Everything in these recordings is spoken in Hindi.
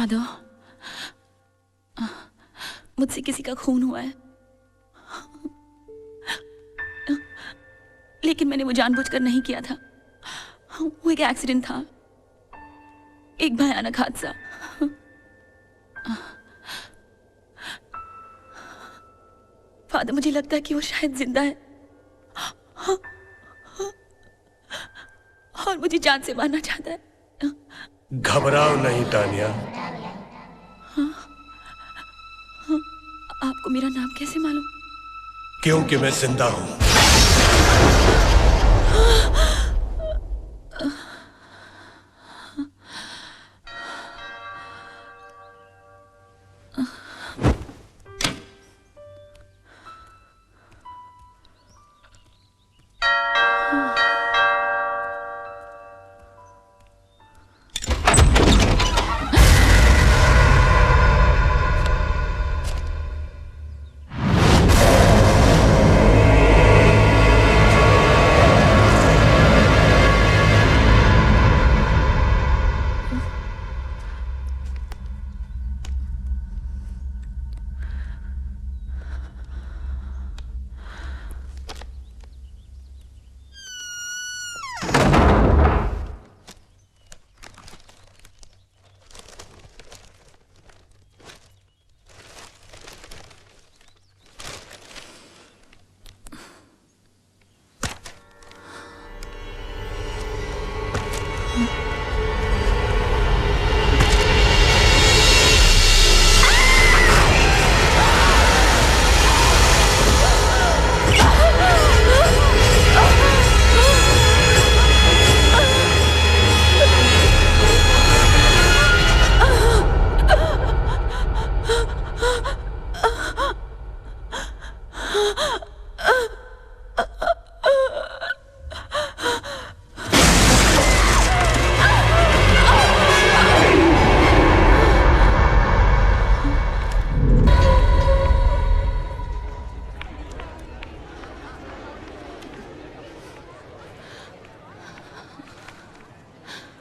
फादर, मुझसे किसी का खून हुआ है, लेकिन मैंने वो जानबूझकर नहीं किया था। वो एक एक्सीडेंट था, एक भयानक हादसा। फादर, मुझे लगता है कि वो शायद जिंदा है और मुझे जान से मारना चाहता है। घबराओ नहीं तानिया। आपको मेरा नाम कैसे मालूम? क्योंकि मैं जिंदा हूं।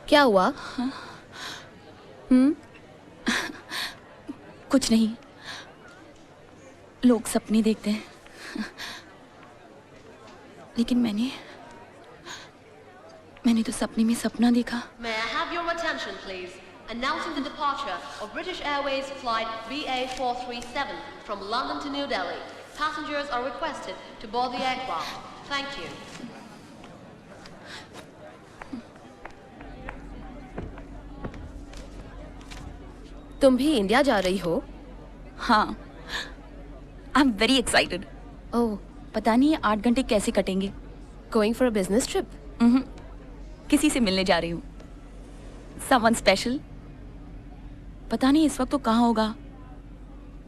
क्या हुआ? कुछ नहीं, लोग सपने देखते हैं, लेकिन मैंने तो सपने में सपना देखा। May I have your attention, please? Announcing the departure of British Airways flight BA437 from London to New Delhi. Passengers are requested to board the aircraft. Thank you. तुम भी इंडिया जा रही हो? हाँ, आई एम वेरी एक्साइटेड। ओह, पता नहीं ये 8 घंटे कैसे कटेंगे। Going for a business trip? किसी से मिलने जा रही हूँ, समवन स्पेशल। पता नहीं इस वक्त तो कहाँ होगा,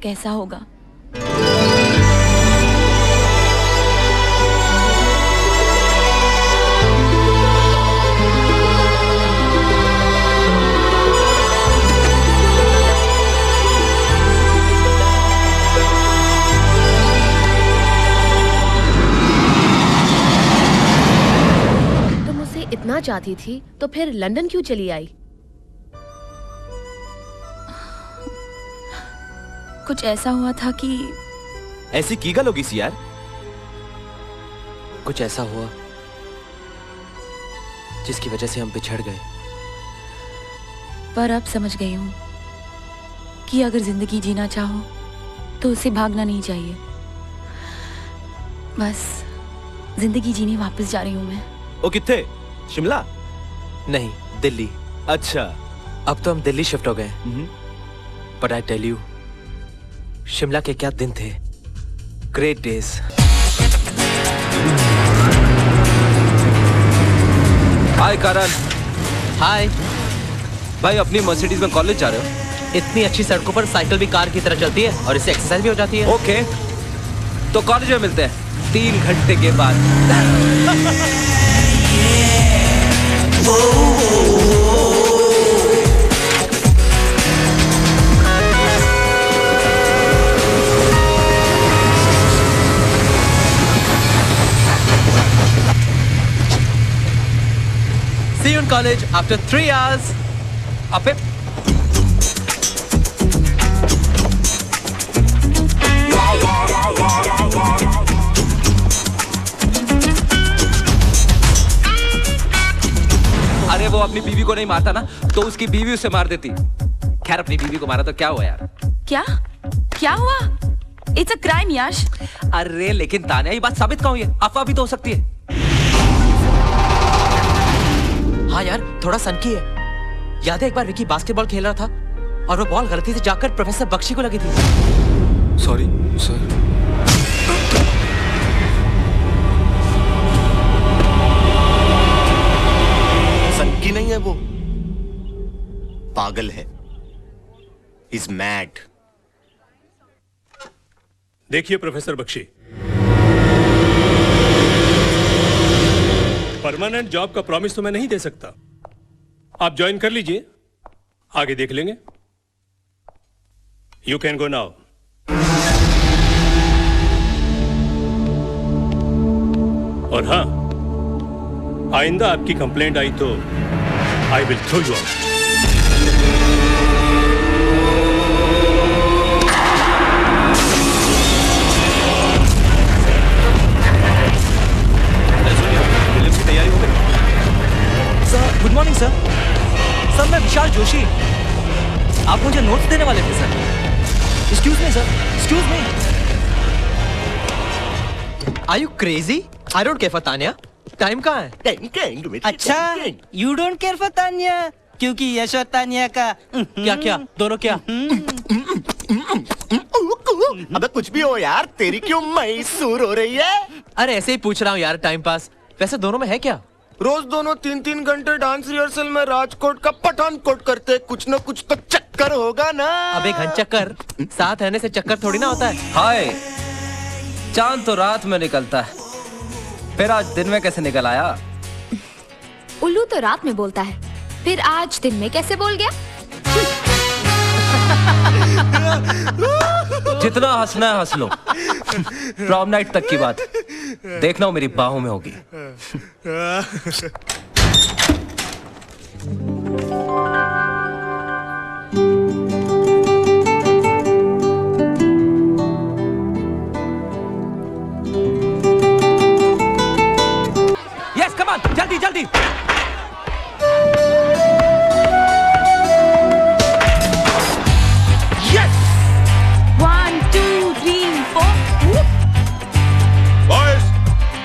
कैसा होगा। इतना चाहती थी तो फिर लंदन क्यों चली आई? कुछ ऐसा हुआ था कि ऐसी की गल होगी सी यार। कुछ ऐसा हुआ जिसकी वजह से हम बिछड़ गए। पर अब समझ गई हूं कि अगर जिंदगी जीना चाहो तो उसे भागना नहीं चाहिए। बस जिंदगी जीने वापस जा रही हूं मैं। ओ किथे? शिमला? नहीं, दिल्ली। अच्छा, अब तो हम दिल्ली शिफ्ट हो गए। But I tell you, Shimla के क्या दिन थे, ग्रेट डेज। हाय करण। हाय भाई, अपनी मर्सिडीज में कॉलेज जा रहे हो? इतनी अच्छी सड़कों पर साइकिल भी कार की तरह चलती है और इससे एक्सरसाइज भी हो जाती है। ओके, तो कॉलेज में मिलते हैं 3 घंटे के बाद। See you in college after 3 hours. अबे अरे वो अपनी बीवी को नहीं मारता ना तो उसकी बीवी उसे मार देती। खैर अपनी बीवी को मारा तो क्या हुआ यार? क्या क्या हुआ? इट्स अ क्राइम यश। अरे लेकिन तान्या ये बात साबित कहाँ हुई है? अफवाह भी तो हो सकती है। हाँ यार थोड़ा सनकी है। याद है एक बार विकी बास्केटबॉल खेल रहा था और वो बॉल गलती से जाकर प्रोफेसर बख्शी को लगी थी। Sorry sir. सनकी नहीं है वो, पागल है। Is mad. देखिए प्रोफेसर बख्शी, परमानेंट जॉब का प्रॉमिस तो मैं नहीं दे सकता। आप ज्वाइन कर लीजिए, आगे देख लेंगे। You can go now. और हाँ, आइंदा आपकी कंप्लेंट आई तो I will throw you out. Good morning sir. Sir मैं विशाल जोशी। आप मुझे नोट्स देने वाले थे sir. Excuse me sir, excuse me. Are you crazy? I don't care for Tanya. Time कहाँ है? अच्छा, you don't care for Tanya क्योंकि यश और तान्या का क्या क्या दोनों क्या? अबे कुछ भी हो यार, तेरी क्यों मैसूर हो रही है? अरे ऐसे ही पूछ रहा हूँ यार, टाइम पास। वैसे दोनों में है क्या? रोज दोनों 3-3 घंटे डांस रिहर्सल में राजकोट का पठानकोट करते। कुछ न कुछ तो चक्कर होगा ना। अबे घन चक्कर साथ रहने से चक्कर थोड़ी ना होता है। हाय, चांद तो रात में निकलता है, फिर आज दिन में कैसे निकल आया? उल्लू तो रात में बोलता है, फिर आज दिन में कैसे बोल गया? जितना हंसना है हंस लो। प्रॉम नाइट तक की बात देखना वो मेरी बाहों में होगी। यस कम ऑन, जल्दी जल्दी। यस 1 2 3 4। बॉयज,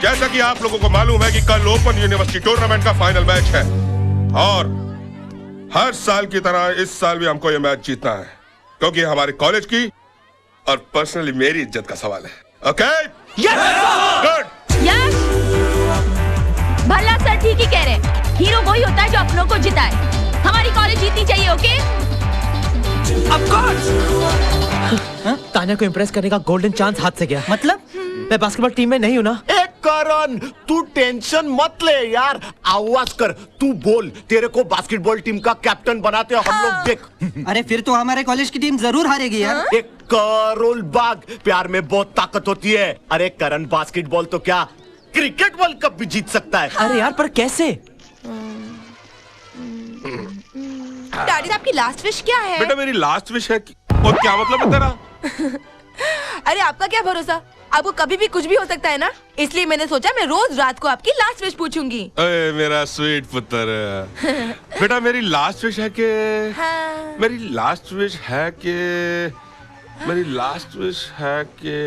जैसा कि आप लोगों को मालूम है कि कल ओपन यूनिवर्सिटी टूर्नामेंट का फाइनल मैच है और हर साल की तरह इस साल भी हमको यह मैच जीतना है क्योंकि हमारे कॉलेज की और पर्सनली मेरी इज्जत का सवाल है। ओके? गुड। यश भला सर ठीक ही कह रहे हैं। हीरो वही होता है जो अपनों को जिताए। हमारी कॉलेज जीतनी चाहिए। ओके? Of course. तान्या को इम्प्रेस करने का गोल्डन चांस हाथ से गया। मतलब मैं बास्केटबॉल टीम में नहीं हूँ ना। एक करण, तू टेंशन मत ले यार। आवाज कर, तू बोल। तेरे को बास्केटबॉल टीम का कैप्टन बनाते हैं हम लोग। देख। अरे फिर तो हमारे कॉलेज की टीम जरूर हारेगी यार। एक करोल बाग, प्यार में बहुत ताकत होती है। अरे करण, बास्केटबॉल तो क्या क्रिकेट वर्ल्ड कप भी जीत सकता है। अरे यार पर कैसे? डैडी आपकी लास्ट विश क्या है? बेटा मेरी लास्ट विश है और क्या मतलब है तेरा? अरे आपका क्या भरोसा, आपको कभी भी कुछ भी हो सकता है ना। इसलिए मैंने सोचा मैं रोज रात को आपकी लास्ट विश पूछूंगी। अरे मेरा स्वीट पुत्र। बेटा मेरी लास्ट विश है कि हाँ। मेरी लास्ट विश है कि मेरी लास्ट विश है कि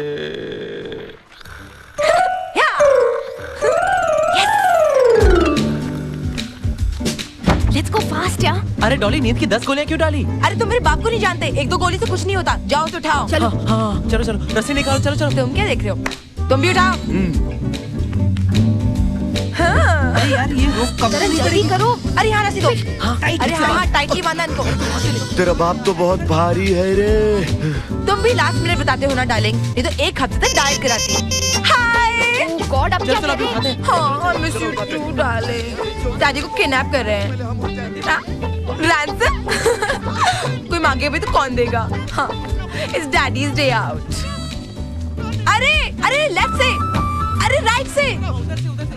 लेट्स गो फास्ट यार। अरे डॉली नींद की 10 गोलियां क्यों डाली? अरे तुम मेरे बाप को नहीं जानते, 1-2 गोली से कुछ नहीं होता। जाओ तो उठाओ। चलो हाँ चलो चलो, रस्सी निकालो, चलो चलो। तुम क्या देख रहे हो? तुम भी उठाओ। हाँ। अरे यार ये रोक कब से नहीं जल्दी करेगी? करो। अरे यहाँ रस्सी दो। अरे हाँ टाइटली बांधा इनको। तेरा बाप तो बहुत भारी है रे। तुम भी लास्ट मिनट बताते हो ना डार्लिंग, ये तो एक हफ्ते तक डाइट कराती है। हाय ओह गॉड, अब क्या कर रहे हैं? हाँ I miss you too darling. Daddy को किडनैप कर रहे हैं। रैंसम। कोई मांगे भी तो कौन देगा? हाँ इट्स डैडीज डे आउट। अरे अरे लेफ्ट से, अरे राइट से।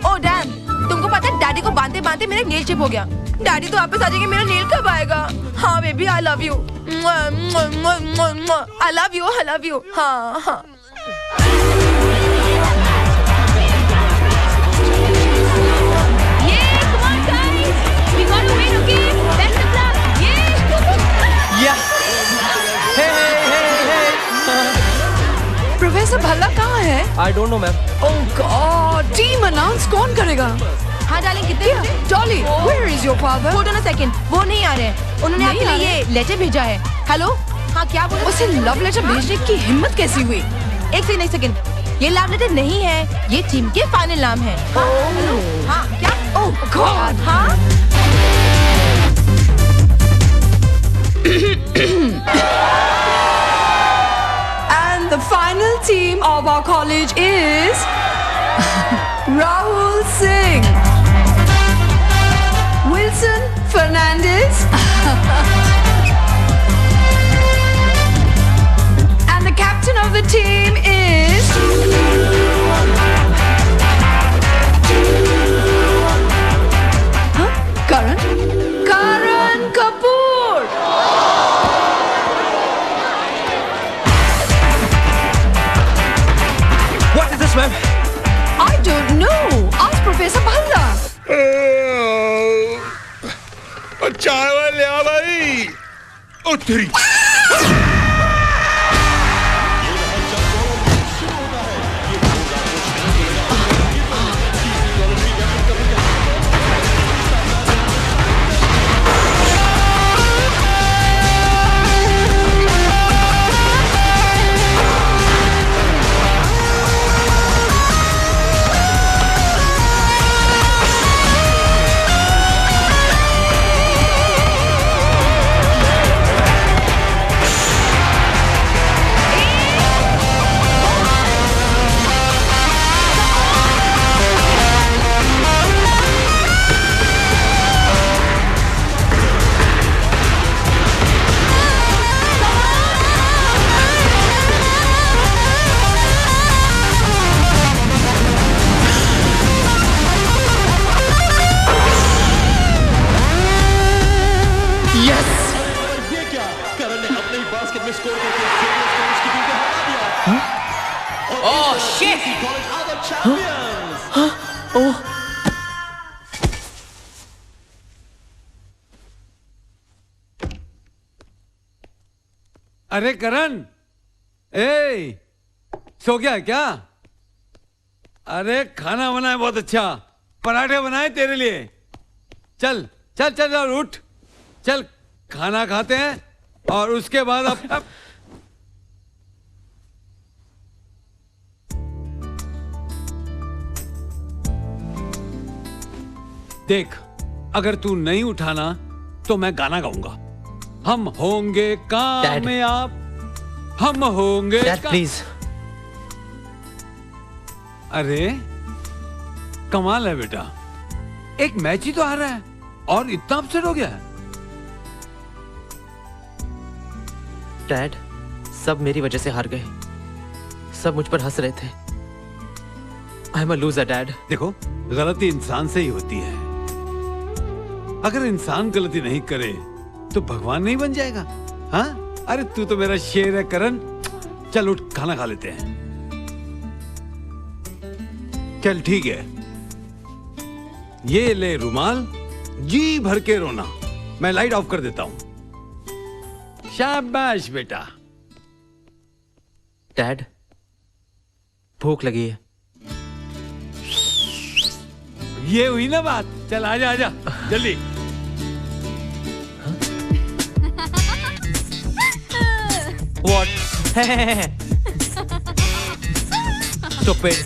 ओह डैम, तुमको पता है डैडी को बांधते बांधते मेरा नेल चिप हो गया। डैडी तो वापस आ जाएंगे, मेरा नेल कब आएगा? हाँ baby I love you. I love you, I love you. हाँ हाँ Yeah, come on guys. We got to win, okay? Best of luck. Yeah. Yeah. Hey, hey, hey, hey. Professor Bhalla कहाँ है? I don't know, ma'am. Oh God! Team announce कौन करेगा? हाँ डार्लिंग कितने बजे? Dolly, where is your father? Hold on a second. वो नहीं आ रहे हैं. उन्होंने आपके लिए ये लेटर भेजा है. हेलो? हाँ क्या बोल? उसे लव लेटर भेजने की हिम्मत कैसी हुई? एक सेकंड. ये लव लेटर नहीं है. ये टीम के फाइनल नाम है. हेलो? हाँ क्या? Oh God! हाँ? And the final team of our college is Rahul Singh, Wilson Fernandez, and the captain of the team is Karan Kapoor. What is this, ma'am? I don't know. Ask Professor Bhalla. चाय वाले आ भाई उतरी अरे करण, ए, सो गया क्या? अरे खाना बनाए बहुत अच्छा, पराठे बनाए तेरे लिए। चल चल चल और उठ, चल खाना खाते हैं और उसके बाद अब देख, अगर तू नहीं उठाना तो मैं गाना गाऊंगा। हम होंगे कामयाब, हम होंगे प्लीज। अरे कमाल है बेटा, एक मैच ही तो आ रहा है और इतना अपसेट हो गया है। डैड, सब मेरी वजह से हार गए, सब मुझ पर हंस रहे थे। I am a loser dad. देखो, गलती इंसान से ही होती है। अगर इंसान गलती नहीं करे तो भगवान नहीं बन जाएगा। हाँ, अरे तू तो मेरा शेर है करण। चल उठ, खाना खा लेते हैं। चल ठीक है, ये ले रुमाल, जी भर के रोना। मैं लाइट ऑफ कर देता हूं। शाबाश बेटा। डैड, भूख लगी है। ये हुई ना बात। चल आजा आजा जल्दी। What? Stupid.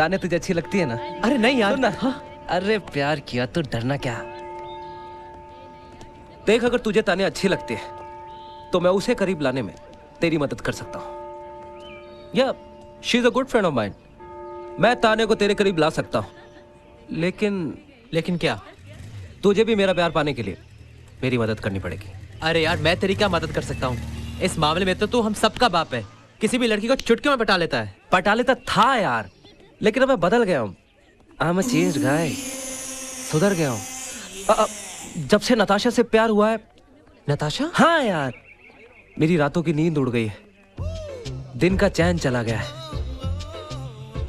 ताने तुझे अच्छी लगती है ना? अरे नहीं यार। सुन ना। हाँ? अरे प्यार किया तो डरना क्या? देख, अगर तुझे ताने अच्छी लगती है तो मैं उसे करीब लाने में तेरी मदद कर सकता हूँ। या she is a good friend of mind. मैं ताने को तेरे करीब ला सकता हूँ, लेकिन क्या? तुझे भी मेरा प्यार पाने के लिए मेरी मदद करनी पड़ेगी। अरे यार, मैं तेरी क्या मदद कर सकता हूँ? इस मामले में तो तू हम सबका बाप है। किसी भी लड़की को चुटकियों में पटा लेता है। पटा लेता था यार, लेकिन अब मैं बदल गया हूँ। आई एम अ चेंज्ड गाय। सुधर गया हूँ जब से नताशा से प्यार हुआ है। नताशा? हाँ यार, मेरी रातों की नींद उड़ गई है, दिन का चैन चला गया है।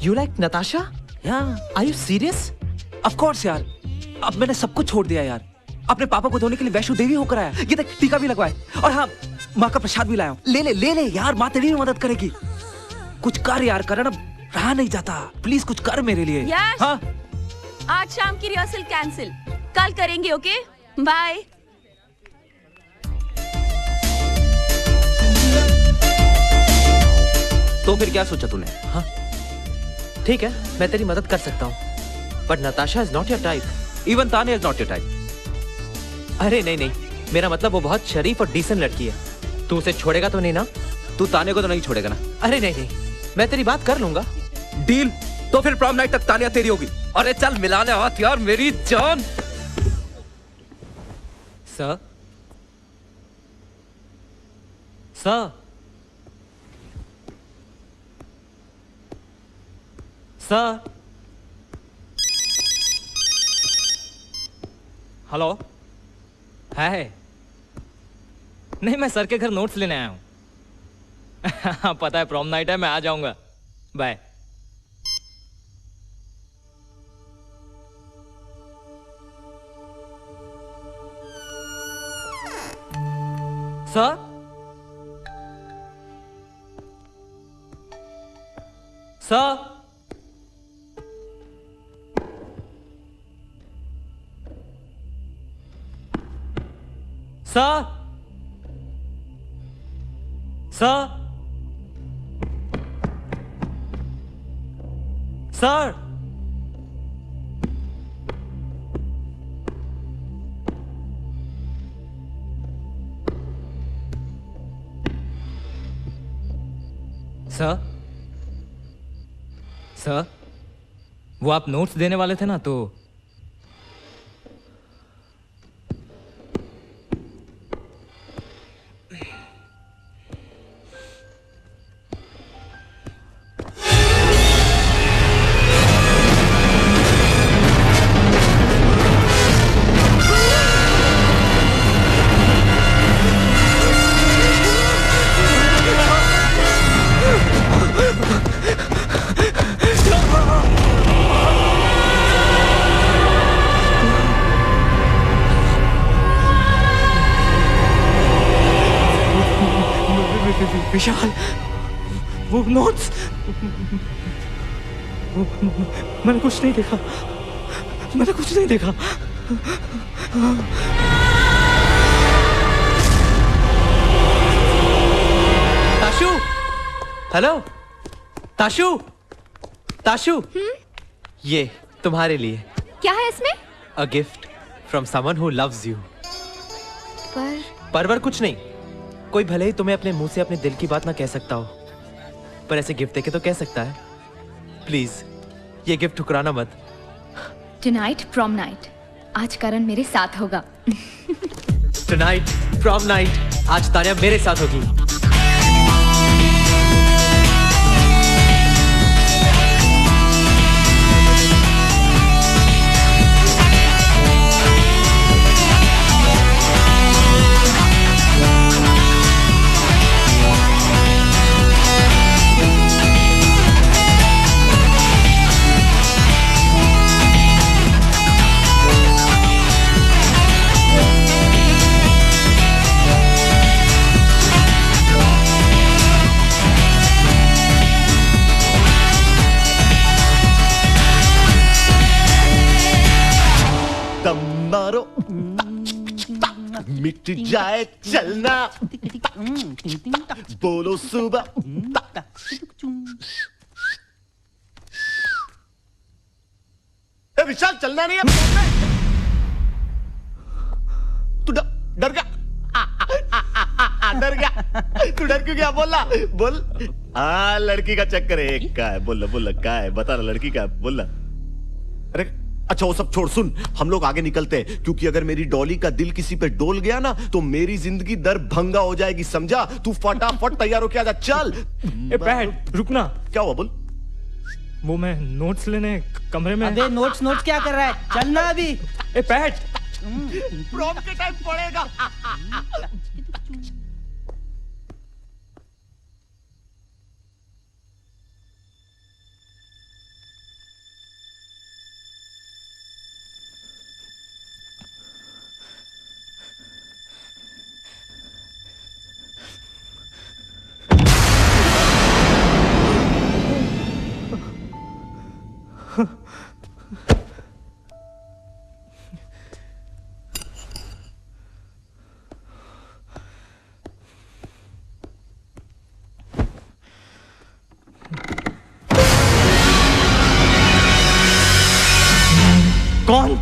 You like Natasha? Are you serious? Of course यार, अब मैंने सब कुछ छोड़ दिया यार। अपने पापा को धोने के लिए वैष्णो देवी होकर आया। ये देख, टीका भी लगवाए, और हाँ, माँ का प्रसाद भी लाया हूँ। ले ले यार, माँ तेरी भी मदद करेगी। कुछ कर यार, कर ना, रहा नहीं जाता। प्लीज कुछ कर मेरे लिए। यश, हाँ? आज शाम की रिहर्सल कैंसिल, कल करेंगे। Okay, bye. तो फिर क्या सोचा तूने? हाँ ठीक है, मैं तेरी मदद कर सकता हूँ, but Natasha is not your type. Even ताने इज नॉट योर टाइप। अरे नहीं, मेरा मतलब वो बहुत शरीफ और डिसेंट लड़की है। तू उसे छोड़ेगा तो नहीं ना? तू ताने को तो नहीं छोड़ेगा ना? अरे नहीं, मैं तेरी बात कर लूंगा। डील? तो फिर प्रॉम नाइट तक तानिया तेरी होगी। अरे चल मिलाने हाथ यार, मेरी जान। Sir, sir, sir. हेलो। है नहीं, मैं सर के घर नोट्स लेने आया हूँ। पता है प्रॉम नाइट है, मैं आ जाऊंगा। Bye. Sir, sir, sir, sir, sir, sir, sir, वो आप नोट्स देने वाले थे ना, तो विशाल, वो नोट्स, मैंने कुछ नहीं देखा, मैंने कुछ नहीं देखा। ताशु, हेलो, ताशु, ताशु, ये तुम्हारे लिए। क्या है इसमें? A gift from someone who loves you. पर कुछ नहीं, कोई भले ही तुम्हें अपने मुंह से अपने दिल की बात ना कह सकता हो, पर ऐसे गिफ्ट देके तो कह सकता है। प्लीज ये गिफ्ट ठुकराना मत। टुनाइट प्रॉम नाइट, आज करण मेरे साथ होगा। टुनाइट प्रॉम नाइट, आज तानिया मेरे साथ होगी। मारो मिट जाए चलना, बोलो सुबह। विशाल चलना नहीं है। तू डर गया? डर गया? तू डर क्यों गया? बोल हाँ लड़की का चक्कर है। एक का है, बोल का है, बता ना लड़की का है, बोल। अरे अच्छा वो सब छोड़, सुन हम लोग आगे निकलते हैं, क्योंकि अगर मेरी डॉली का दिल किसी पे डोल गया ना तो मेरी जिंदगी दर भंगा हो जाएगी, समझा? तू फटाफट तैयार होके आजा, चल। ए पैट रुकना। क्या हुआ? बोल। वो मैं नोट्स लेने कमरे में। अबे नोट्स क्या कर रहा है? चलना अभी। ए पैट प्रॉम के टाइम पड़ेगा। कौन?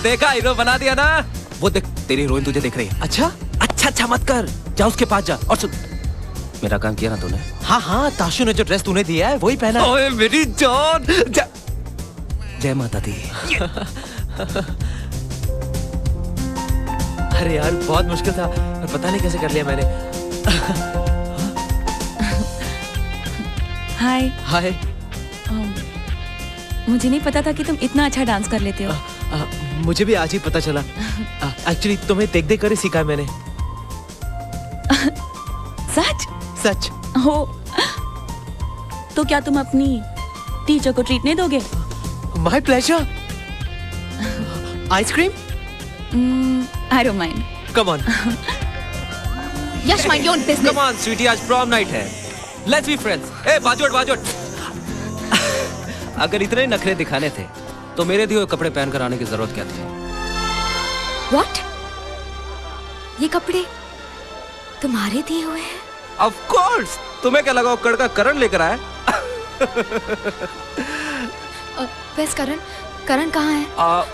देखा हीरो बना दिया ना। वो देख तेरी हीरोइन तुझे देख रही है। अच्छा मत कर, जा उसके पास जा और सुन, मेरा काम किया ना तूने? हाँ ताशु ने जो ड्रेस तूने दिया है वही पहना। ओए मेरी जान, जय माता दी। अरे यार बहुत मुश्किल था और पता नहीं कैसे कर लिया मैंने। हाय। मुझे नहीं पता था कि तुम इतना अच्छा डांस कर लेते हो। मुझे भी आज ही पता चला। एक्चुअली तुम्हें देख कर ही सीखा है मैंने। सच हो तो क्या तुम अपनी टीचर को ट्रीट नहीं दोगे? My pleasure. Ice cream? I don't mind. Come on Yash, mind your business. Come on sweetie, आज प्रॉम नाइट है, लेट्स बी फ्रेंड्स। ए बाजोट। अगर इतने नखरे दिखाने थे तो मेरे दिए हुए कपड़े पहनकर आने की जरूरत क्या थी? What? ये कपड़े तुम्हारे दिए हुए हैं? Of course! तुम्हें क्या लगा कड़ का करण लेकर आया? वैसे करण कहाँ है?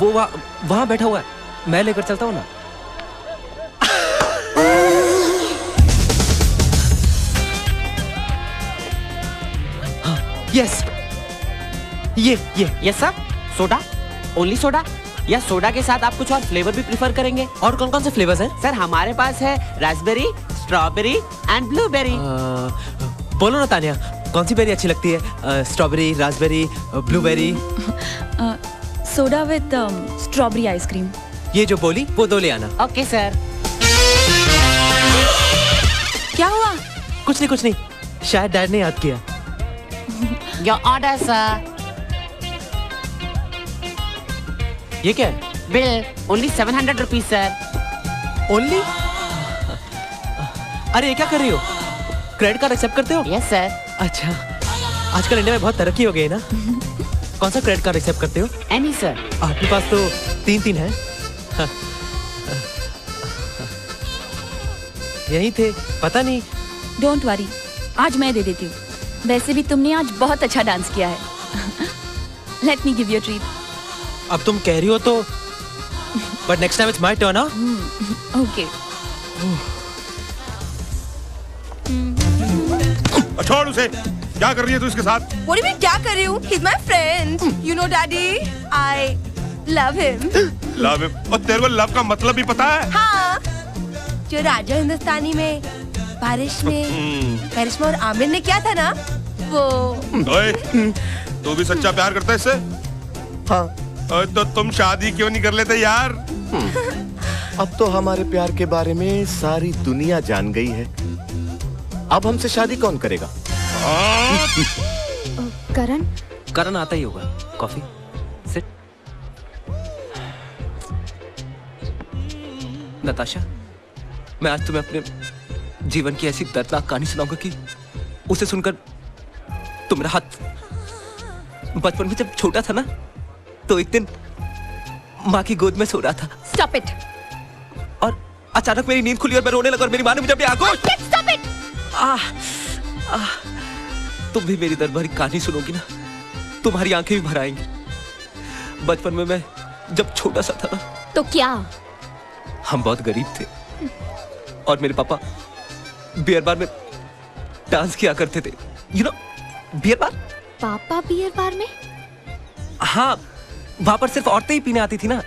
वो वहाँ बैठा हुआ है, मैं लेकर चलता हूँ ना। यस ये सर सोडा, ओनली सोडा या सोडा के साथ आप कुछ और फ्लेवर भी प्रिफर करेंगे? और कौन कौन से फ्लेवर्स हैं? सर हमारे पास है रास्पबेरी, स्ट्रॉबेरी एंड ब्लूबेरी। बोलो ना तानिया, कौन सी बेरी अच्छी लगती है? Strawberry, Raspberry, blueberry? Soda with strawberry ice cream. ये जो बोली वो 2 ले आना। Okay sir. क्या हुआ? कुछ नहीं, शायद डैड ने याद किया। Your order sir. ये क्या है? Bill only 700 rupees sir. Only? अरे ये क्या कर रही हो? क्रेडिट कार्ड एक्सेप्ट करते हो? Yes sir. अच्छा, आजकल इंडिया में बहुत तरक्की हो गई है ना। कौन सा क्रेडिट कार्ड एक्सेप्ट करते हो? Any sir. आपके पास तो 3 है। यही थे, पता नहीं। डोंट वरी, आज मैं दे देती हूँ। वैसे भी तुमने आज बहुत अच्छा डांस किया है। Let me give you a treat. अब तुम कह रही हो तो, but next time it's my turn. Okay. छोड़ उसे। क्या कर रही है तू इसके साथ? What do you mean क्या कर रही हूँ? He's my friend. You know daddy, I love him. Love. और तेरे को लव का मतलब भी पता है? हाँ, जो राजा हिंदुस्तानी में बारिश में करिश्मा और आमिर ने किया था ना, वो। ओए, तू भी सच्चा प्यार करता है इससे? हाँ। तो तुम शादी क्यों नहीं कर लेते यार? अब तो हमारे प्यार के बारे में सारी दुनिया जान गई है। अब हमसे शादी कौन करेगा? करण आता ही होगा। Coffee, seat. नताशा, मैं आज तुम्हें अपने जीवन की ऐसी दर्दनाक कहानी सुनाऊंगा कि उसे सुनकर तुम मेरा हाथ। बचपन में जब छोटा था ना, तो एक दिन माँ की गोद में सो रहा था। Stop it. और अचानक मेरी नींद खुली और मैं रोने लगा और मेरी माँ ने मुझे अपनी आंखों। Stop it. तुम भी मेरी दर्द भरी कहानी सुनोगी ना, तुम्हारी आंखें भी भर आएंगी। बचपन में मैं जब छोटा सा था ना, तो क्या? हम बहुत गरीब थे और मेरे पापा बियर बार में डांस किया करते थे। You know, beer bar. पापा बियर बार में? हाँ, वहां पर सिर्फ औरतें ही पीने आती थी ना।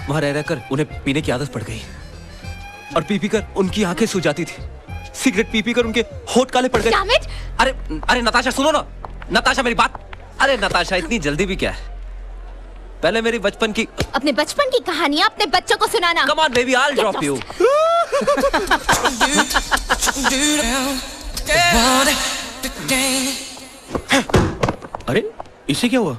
वहां रह रहकर उन्हें पीने की आदत पड़ गई और पी कर उनकी आंखें सूज जाती थी। सिगरेट पी कर उनके होठ काले पड़ गए। अरे नताशा सुनो ना। नताशा मेरी बात। अरे नताशा, इतनी जल्दी भी क्या है? पहले मेरी बचपन की। अपने बचपन की कहानियां अपने बच्चों को सुनाना। Come on baby, I'll drop you. अरे इसे क्या हुआ?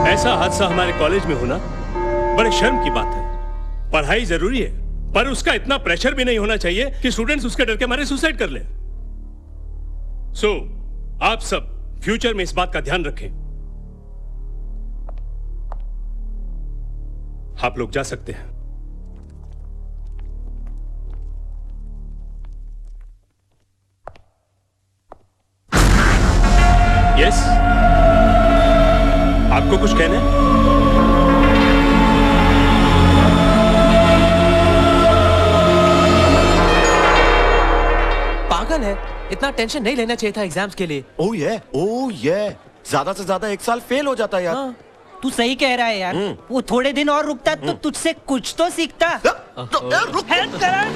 ऐसा हादसा हमारे कॉलेज में होना बड़े शर्म की बात है। पढ़ाई जरूरी है, पर उसका इतना प्रेशर भी नहीं होना चाहिए कि स्टूडेंट्स उसके डर के मारे सुसाइड कर लें। सो आप सब फ्यूचर में इस बात का ध्यान रखें। आप लोग जा सकते हैं। यस, आपको कुछ कहना है? पागल है, इतना टेंशन नहीं लेना चाहिए था एग्जाम्स के लिए। ओह ये ज्यादा से ज्यादा 1 साल फेल हो जाता है यार। हाँ, तू सही कह रहा है यार। वो थोड़े दिन और रुकता तो तुझसे कुछ तो सीखता। हेल्प करण।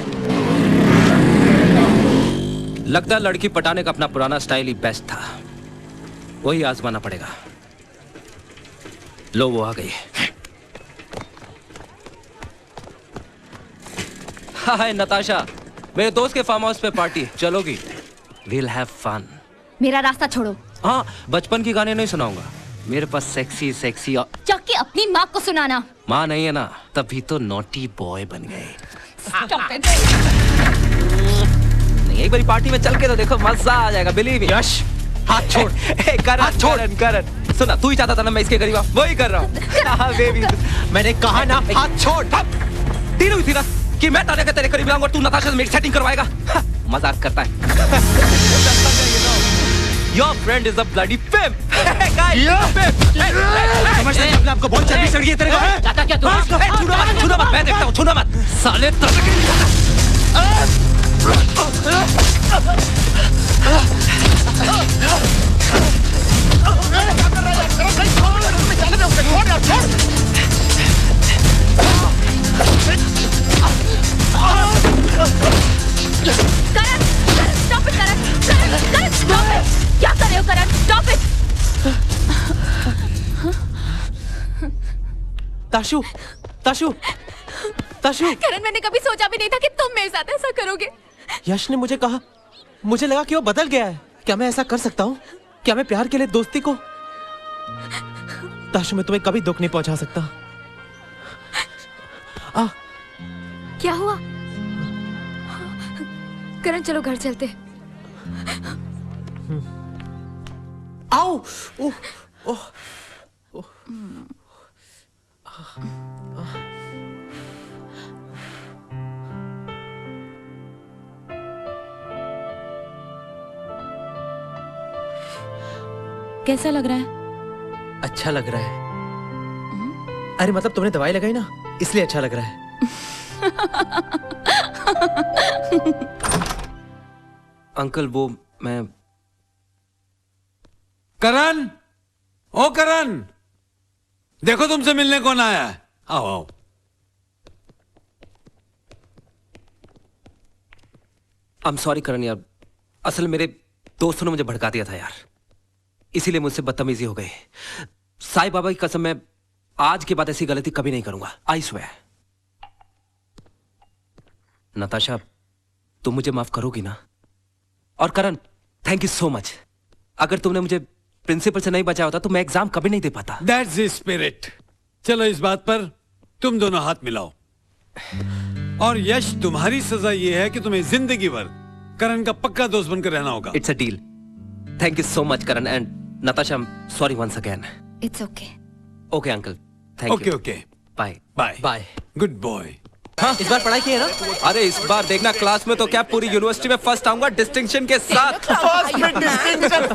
लगता है लड़की पटाने का अपना पुराना स्टाइल ही बेस्ट था, वही आजमाना पड़ेगा। लो वो आ गई। हाय नताशा, मेरे दोस्त के फार्म हाउस पे पार्टी चलोगी? We'll have fun. मेरा रास्ता छोड़ो। हाँ, बचपन की गाने नहीं सुनाऊंगा। मेरे पास सेक्सी सेक्सी और जाके अपनी माँ को सुनाना। माँ नहीं है ना, तभी तो नॉटी बॉय बन गए। एक बारी पार्टी में चल के तो देखो, मजा आ जाएगा। Believe me. यश, हाथ छोड़। करण करण सुना, तू ही चाहता था ना मैं इसके करीब आऊं, वही कर रहा हूँ। हाँ बेबी, मैंने कहा ना हाथ छोड़। डील हुई थी ना कि मैं ताने के तेरे करीब आऊंगा और तू नताशा से मेरी सेटिंग करवाएगा। मजाक करता है। Your friend is a bloody pimp. समझते हैं अपने आपको बहुत चर्बी चढ़ गई है तेरे को? चाचा क्या तू? छूना मत, मैं देखता हूँ, छूना मत। साले क्या कर रहे हो करण? Stop it. ताशु, ताशु, ताशु। करण, मैंने कभी सोचा भी नहीं था कि तुम मेरे साथ ऐसा करोगे। यश ने मुझे कहा, मुझे लगा कि वो बदल गया है। क्या मैं ऐसा कर सकता हूँ? क्या मैं प्यार के लिए दोस्ती को? ताशु, मैं तुम्हें कभी दुख नहीं पहुंचा सकता। क्या हुआ? करण, चलो घर चलते। आओ। ओह, ओह, ओह। कैसा लग रहा है? अच्छा लग रहा है। अरे मतलब तुमने दवाई लगाई ना, इसलिए अच्छा लग रहा है। अंकल वो मैं करण, ओ करण, देखो तुमसे मिलने कौन आया है। आओ आओ। I'm sorry करण यार, असल मेरे दोस्तों ने मुझे भड़का दिया था यार, इसीलिए मुझसे बदतमीजी हो गई। साईं बाबा की कसम, मैं आज के बाद ऐसी गलती कभी नहीं करूंगा। I swear. नताशा, तुम मुझे माफ करोगी ना? और करण, थैंक यू सो मच। अगर तुमने मुझे प्रिंसिपल से नहीं बचाया होता तो मैं एग्जाम कभी नहीं दे पाता। That's the spirit। चलो इस बात पर तुम दोनों हाथ मिलाओ। और यश, तुम्हारी सजा ये है कि तुम्हें जिंदगी भर करण का पक्का दोस्त बनकर रहना होगा। It's a deal. Thank you so much Karan and Natasha, sorry once again. It's okay. Okay uncle, thank you. Okay okay, bye bye bye. Good boy. हाँ, इस बार पढ़ाई की है ना? अरे इस बार देखना, क्लास में तो क्या पूरी यूनिवर्सिटी में फर्स्ट आऊंगा डिस्टिंक्शन के साथ। फर्स्ट में डिस्टिंक्शन।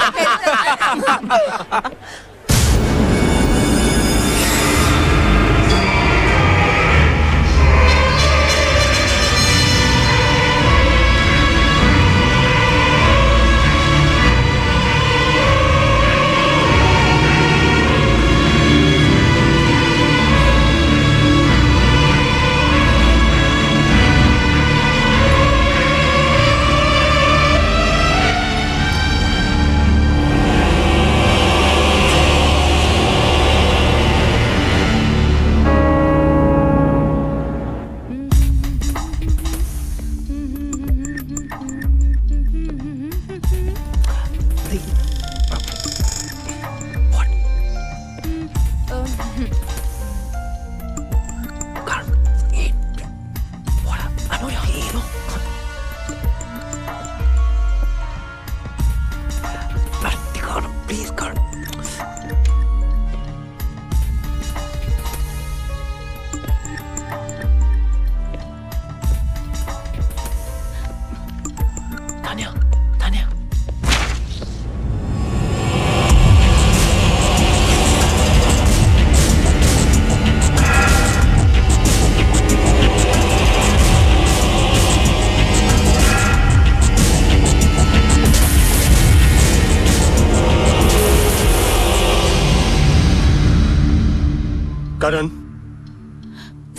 करण,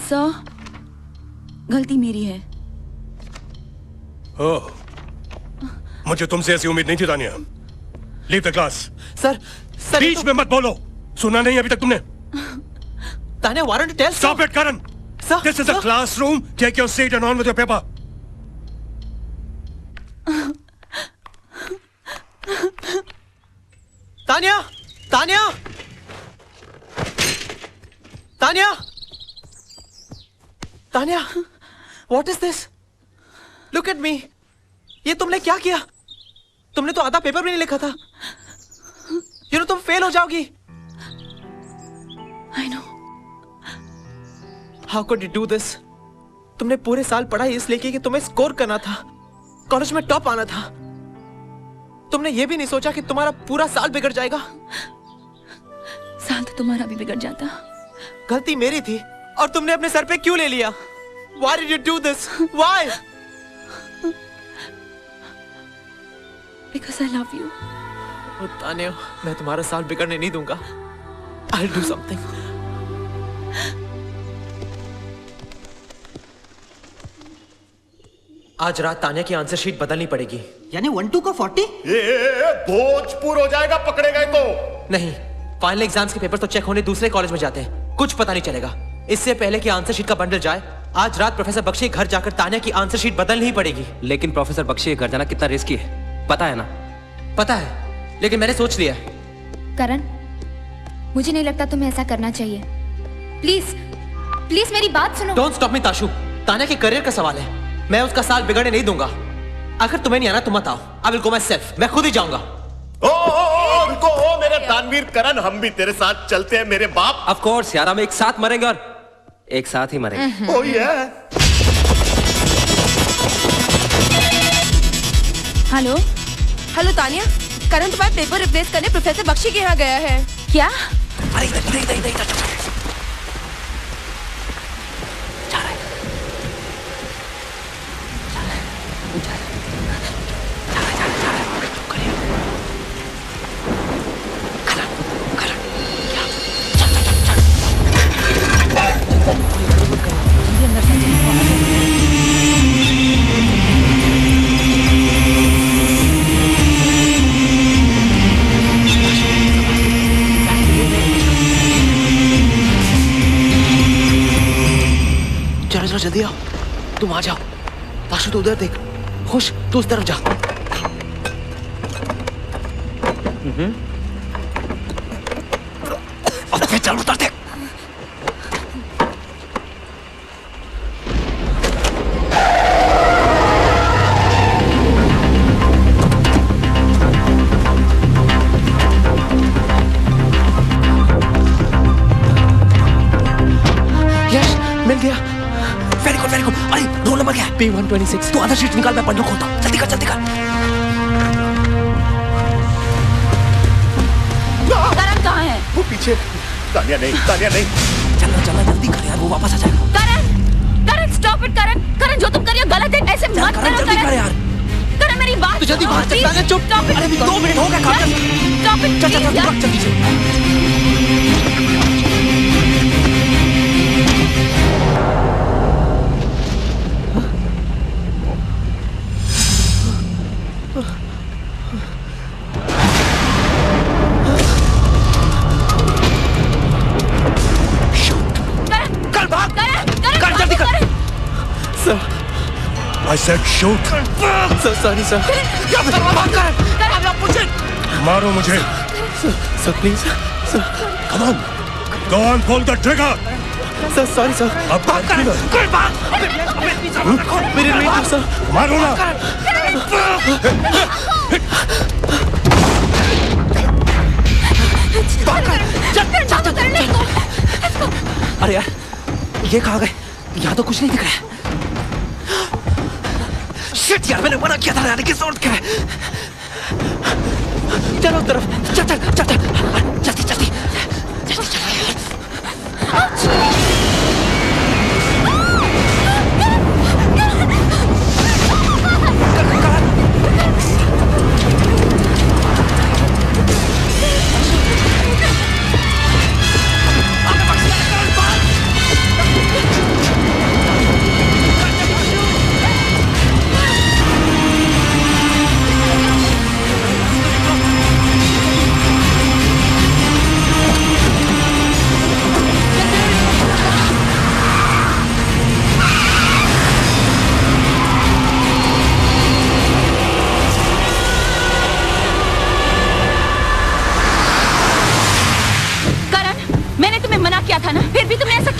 सर, गलती मेरी है। ओह, मुझे तुमसे ऐसी उम्मीद नहीं थी Tania. Leave the class. Sir, sir बीच में मत बोलो। सुना नहीं अभी तक तुमने? तानिया, वारंट टेल। Stop it, Karan. Sir, this is a classroom. Take your seat and on with your paper. Tanya, Tanya, Tanya, what is this? Look at me. ये तुमने क्या किया? तुमने तो आधा पेपर भी नहीं लिखा था। यू नो तुम फेल हो जाओगी। I know. How could you do this? तुमने पूरे साल पढ़ाई इसलिए की कि तुम्हें स्कोर करना था, कॉलेज में टॉप आना था। तुमने ये भी नहीं सोचा कि तुम्हारा पूरा साल बिगड़ जाएगा। साल तो तुम्हारा भी बिगड़ जाता। गलती मेरी थी और तुमने अपने सर पे क्यों ले लिया? Why did you do this? Why? Because I love you. Tanya, मैं तुम्हारा साल बिगड़ने नहीं दूंगा। I'll do something. आज रात तान्या की आंसर शीट बदलनी पड़ेगी। यानी 1-2 को 40? ये भोजपुर हो जाएगा पकड़े गए तो। नहीं, फाइनल एग्जाम्स के पेपर तो चेक होने दूसरे कॉलेज में जाते हैं, कुछ पता नहीं चलेगा। इससे पहले कि आंसर शीट का बंडल जाए, आज रात प्रोफेसर बख्शी घर जाकर तान्या की आंसर शीट बदलनी ही पड़ेगी। लेकिन प्रोफेसर बख्शी घर जाना कितना रिस्की है, पता है ना? पता है, लेकिन मैंने सोच लिया। करण, मुझे नहीं लगता तुम्हें ऐसा करना चाहिए। प्लीज प्लीज मेरी बात सुनो। Don't stop me Tashu. Tanya के करियर का सवाल है, मैं उसका साल बिगड़ने नहीं दूंगा। अगर तुम्हें नहीं आना तुम मत आओ। I will go my self, मैं खुद ही जाऊंगा। ओ रुको, ओ मेरे दानवीर करण, हम भी तेरे साथ चलते हैं मेरे बाप। ऑफ कोर्स यार, हम एक साथ मरेंगे और एक साथ ही मरेंगे। ओ ये हेलो हेलो तानिया, करण तुम्हारा पेपर रिप्लेस करने प्रोफेसर बख्शी के यहाँ गया है। क्या? अरे इधर चलो जल्दी आओ, तुम आ जाओ। ताशु तू उधर देख, खुश तू उस तरफ जा। चल उधर देख। यश मिल गया। Very good very good. अरे रोल नंबर क्या है? P126। तू आधा शीट निकाल, मैं बंडल खोलता हूँ। जल्दी कर जल्दी कर। करण कहाँ है? वो पीछे। तानिया नहीं, तानिया नहीं। चलना चलना जल्दी कर यार, वो वापस आ जाएगा। Karan Karan stop it. करण करण जो तुम कर रही हो गलत है, ऐसे मत करो। जल्दी कर यार। करण मेरी बात तू जल्दी बाहर चल। तानिया चुप। अरे 2 मिनट हो गए, काम कर। Stop it. चल चल चल जल्दी से। I said shoot. Sir, sorry sir. मारो मुझे। Sir, please. Sir. Come on. Go on, pull the trigger. Sir, sorry sir. अब मेरे लिए सर। मारो ना। अरे यार, ये कहाँ गए? यहाँ तो कुछ नहीं दिख रहा है। शिट यार, मैंने मना किया था रहने की जरूरत क्या है? चलो उस तरफ। चल चल चल चल जल्दी जल्दी जल्दी चलो यार।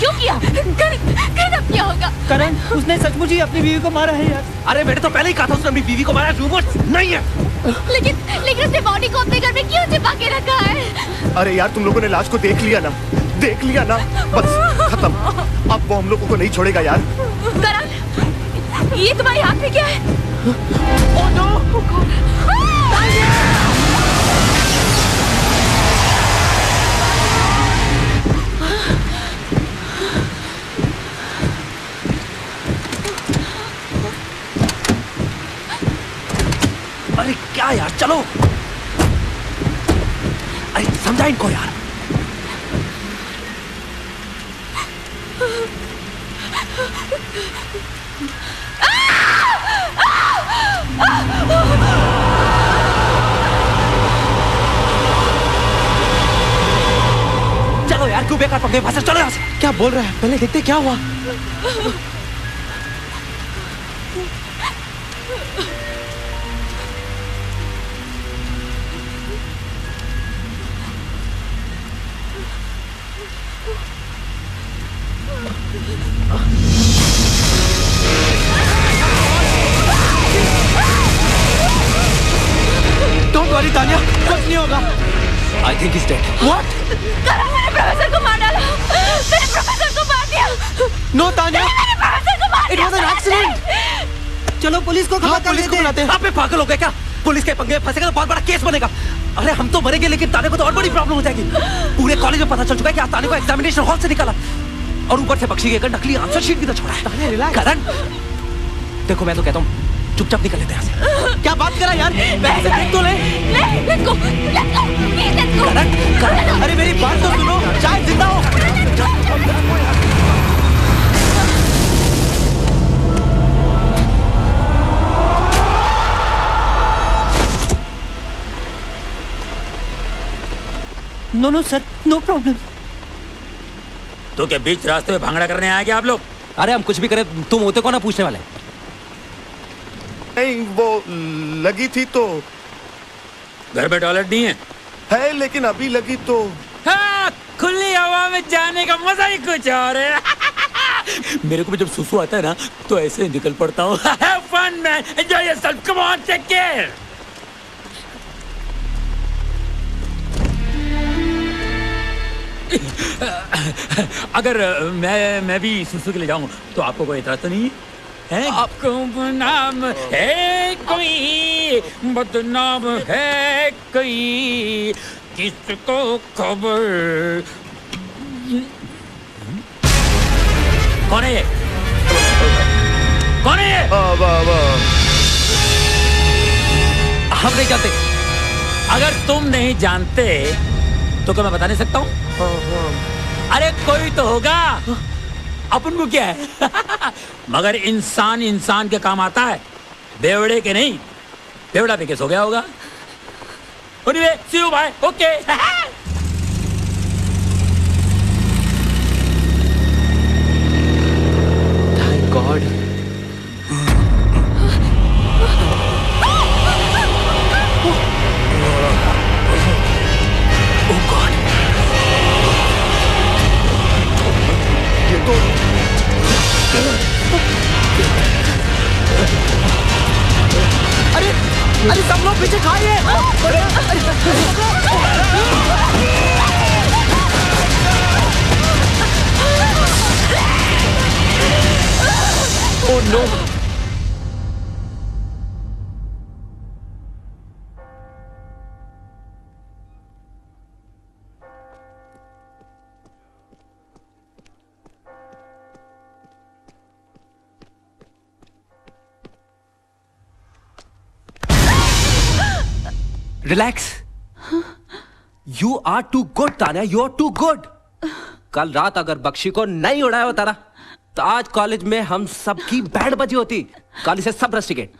क्यों किया? करण अब क्या होगा? करण, उसने सचमुच ही अपनी बीवी को मारा है यार। अरे मैंने तो पहले ही कहा था उसने अपनी बीवी को मारा। रूमर्स नहीं है। लेकिन उसने बॉडी को अपने घर में क्यों छिपा के रखा है? अरे यार तुम लोगों ने लाश को देख लिया ना, देख लिया ना, बस खत्म। अब वो हम लोगों को नहीं छोड़ेगा यार। करण, ये तुम्हारे हाथ में क्या है? Oh no! अरे क्या यार, चलो। अरे समझा इनको यार। चलो यार, क्यों बेकार पंगे फंसे? चलो यहाँ से। क्या बोल रहा है? पहले देखते क्या हुआ। Don't worry, तानिया, कुछ नहीं होगा। I think he's dead. What? करण, मैंने प्रोफेसर को मार डाला। मैंने प्रोफेसर को मार दिया। No, तानिया। मैंने प्रोफेसर को मार It was an accident. चलो पुलिस को खबर कर देते हैं। आप पे पागल हो गए क्या? पुलिस के पंगे में फंसेगा तो बहुत बड़ा केस बनेगा। अरे हम तो मरेंगे, लेकिन ताने को तो और बड़ी प्रॉब्लम हो जाएगी। पूरे कॉलेज में पता चल चुका है कि आज ताने को एग्जामिनेशन हॉल से निकाला और ऊपर से बख्शी के नकली आंसर शीट भी तो छोड़ा है। करण, देखो मैं तो कहता हूँ चुपचाप निकल लेते हैं यहाँ से। क्या बात करा यार? देख तो ले। Let's go, please let's go। करण, अरे मेरी बात तो सुनो, चाहे जिंदा हो। No sir, no problem. तो क्या बीच रास्ते में भांगड़ा करने आए क्या आप लोग? अरे हम कुछ भी करें, तुम होते को ना पूछने वाले। नहीं, वो लगी थी तो। घर में टॉयलेट नहीं है लेकिन अभी लगी तो। हाँ, खुली हवा में जाने का मजा ही कुछ और है। मेरे को भी जब सुसु आता है ना तो ऐसे निकल पड़ता हूँ। Have fun man, enjoy yourself, come on, take care। अगर मैं भी सुसु के लिए जाऊं तो आपको कोई इतराज तो नहीं है? आपको नाम है कोई, बदनाम है कोई, किसको खबर? कौन है ये? कौन है ये? हम नहीं जानते। अगर तुम नहीं जानते तो क्या मैं बता नहीं सकता हूँ? अरे कोई तो होगा, अपन को क्या है? मगर इंसान इंसान के काम आता है, बेवड़े के नहीं। बेवड़ा पे केस हो गया होगा। Anyway, see you, bye. Okay. Thank God. Oh God. ये तो अरे सब लोग पीछे खाइए। Oh no. Relax. You are too good Tanya, you are too good. कल रात अगर बख्शी को नहीं उड़ाया होता ना तो आज कॉलेज में हम सबकी बैंड बजी होती। कल इसे सब रस्टिकेट।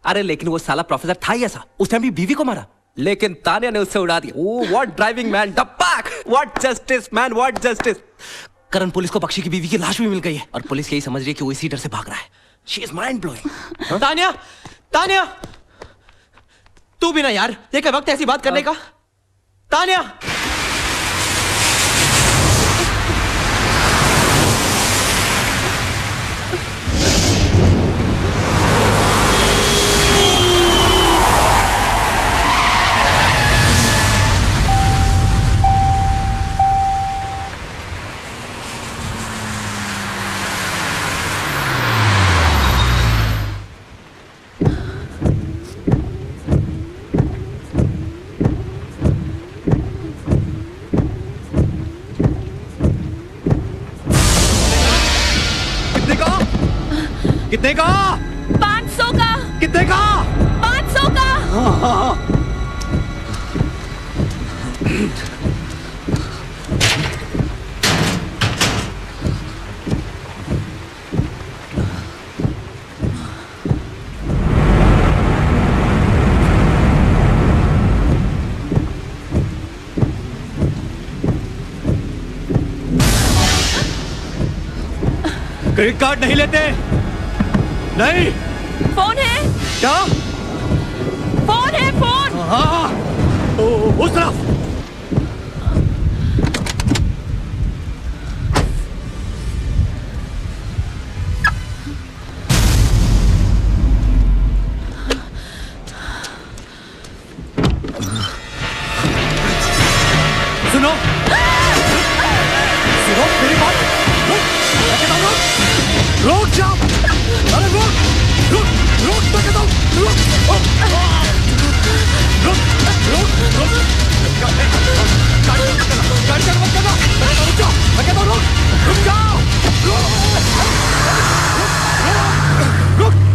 अरे लेकिन वो साला प्रोफेसर था ही ऐसा, उसने भी बीवी को मारा, लेकिन तान्या ने उससे उड़ा दिया। ओह व्हाट ड्राइविंग मैन, डब्बाक, what justice man, what justice. Karan, police को बख्शी की बीवी की लाश भी मिल गई है और पुलिस यही समझ रही है कि वो इसी डर से भाग रहा है। She is mind blowing. Tanya, Tanya, तू भी ना यार, ये क्या वक्त ऐसी बात करने का? तान्या, कितने का? 500 का। कितने का? 500 का। क्रेडिट कार्ड नहीं लेते। नहीं। फोन है। क्या? फोन है, फोन। हाँ, उस तरफ। सुनो, सुनो मेरी बात। रुक जाओ। अरे रुक, रुक, रुक, मैं कहता हूँ, रुक, रुक, रुक, रुक, गाड़ी चलो मत करना, रुक जाओ, मैं कहता हूँ रुक जाओ,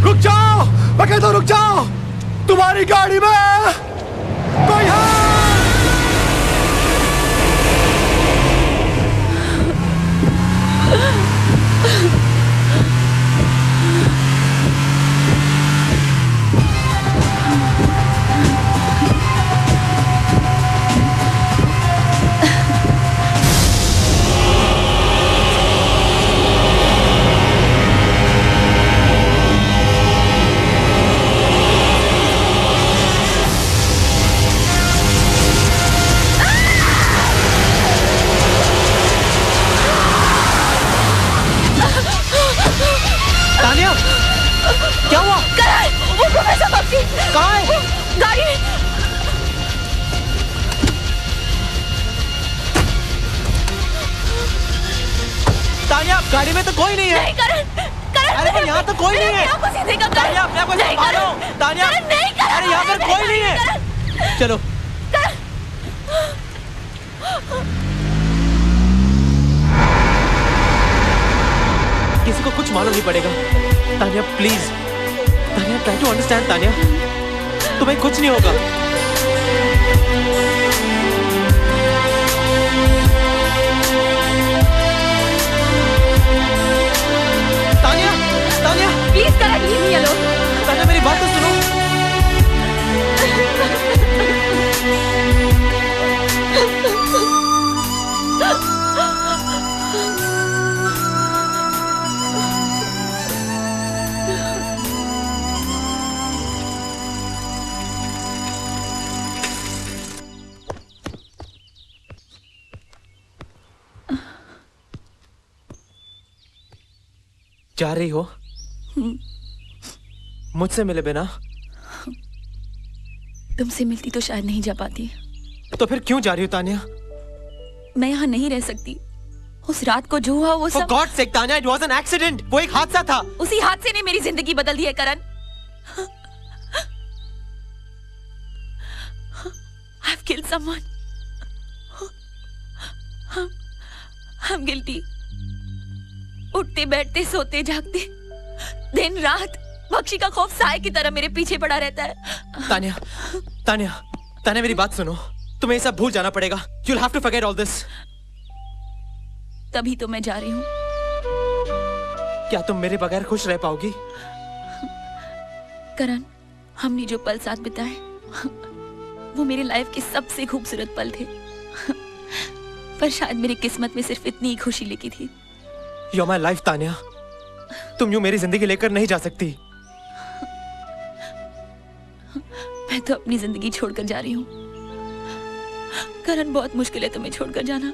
रुक जाओ, मैं कहता हूँ रुक जाओ, तुम्हारी गाड़ी में कोई है। क्या हुआ? करण, वो प्रोफेसर बख्शी कहाँ है? गाड़ी में। तानिया, गाड़ी में तो कोई नहीं है। नहीं करण, करण। अरे पर यहाँ तो कोई नहीं है। आपको सीधे का तानिया, अपने आप को संभालो। तानिया, नहीं करण। अरे यहाँ पर कोई नहीं है। चलो। किसी को कुछ मालूम नहीं पड़ेगा। Tania please, Tania try to understand. Tania, तुम्हें कुछ नहीं होगा। Tania, Tania please Karan, leave me alone. Tania मेरी बात तो सुनो। जा रही हो मुझसे मिले बिना? तुमसे मिलती तो शायद नहीं जा पाती। तो फिर क्यों जा रही हो तानिया? मैं यहाँ नहीं रह सकती। उस रात को जो हुआ वो सब। For God's sake, Tania, it was an accident. वो एक हादसा था। उसी हादसे ने मेरी जिंदगी बदल दी है करण। I've killed someone. I'm guilty. उठते बैठते सोते जागते दिन रात बख्शी का खौफ साए की तरह मेरे पीछे पड़ा रहता है। तानिया, तानिया, तानिया मेरी बात सुनो। तुम्हें ये सब भूल जाना पड़ेगा। You'll have to forget all this. तभी तो मैं जा रही हूँ। क्या तुम मेरे बगैर खुश रह पाओगी? करण, हमने जो पल साथ बिताए वो मेरे लाइफ के सबसे खूबसूरत पल थे। पर शायद मेरी किस्मत में सिर्फ इतनी ही खुशी लिखी थी। You're my life, Tania. तुम यूं मेरी जिंदगी लेकर नहीं जा सकती। मैं तो अपनी जिंदगी छोड़कर जा रही हूँ। करण, बहुत मुश्किल है तुम्हें छोड़कर जाना।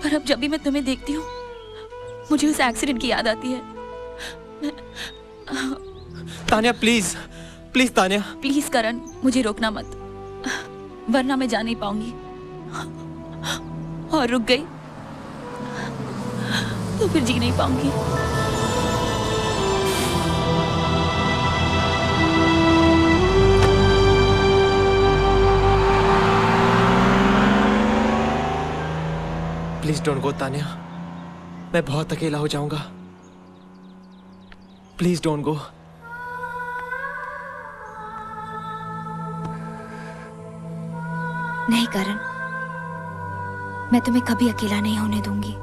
पर अब जब भी मैं तुम्हें देखती हूँ मुझे उस एक्सीडेंट की याद आती है। Tania please, please Tania. Please Karan, मुझे रोकना मत, वरना मैं जा नहीं पाऊंगी। और रुक गई तो फिर जी नहीं पाऊंगी। प्लीज डोंट गो तानिया, मैं बहुत अकेला हो जाऊंगा। Please don't go. नहीं करण, मैं तुम्हें कभी अकेला नहीं होने दूंगी।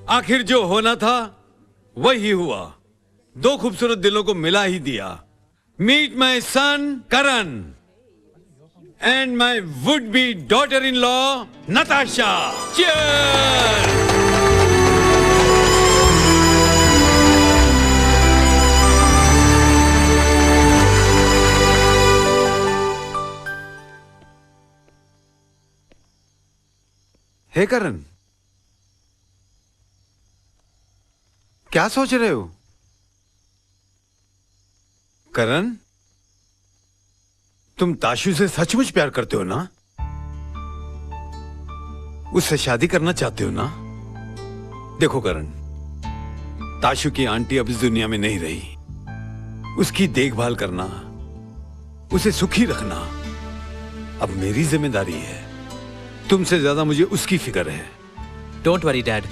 आखिर जो होना था वही हुआ। दो खूबसूरत दिलों को मिला ही दिया। Meet my son Karan and my would be daughter in law Natasha. Cheers. Hey Karan, क्या सोच रहे हो? करण, तुम ताशु से सचमुच प्यार करते हो ना? उससे शादी करना चाहते हो ना? देखो करण, ताशु की आंटी अब इस दुनिया में नहीं रही। उसकी देखभाल करना, उसे सुखी रखना अब मेरी जिम्मेदारी है। तुमसे ज्यादा मुझे उसकी फिक्र है। डोंट वरी डैड,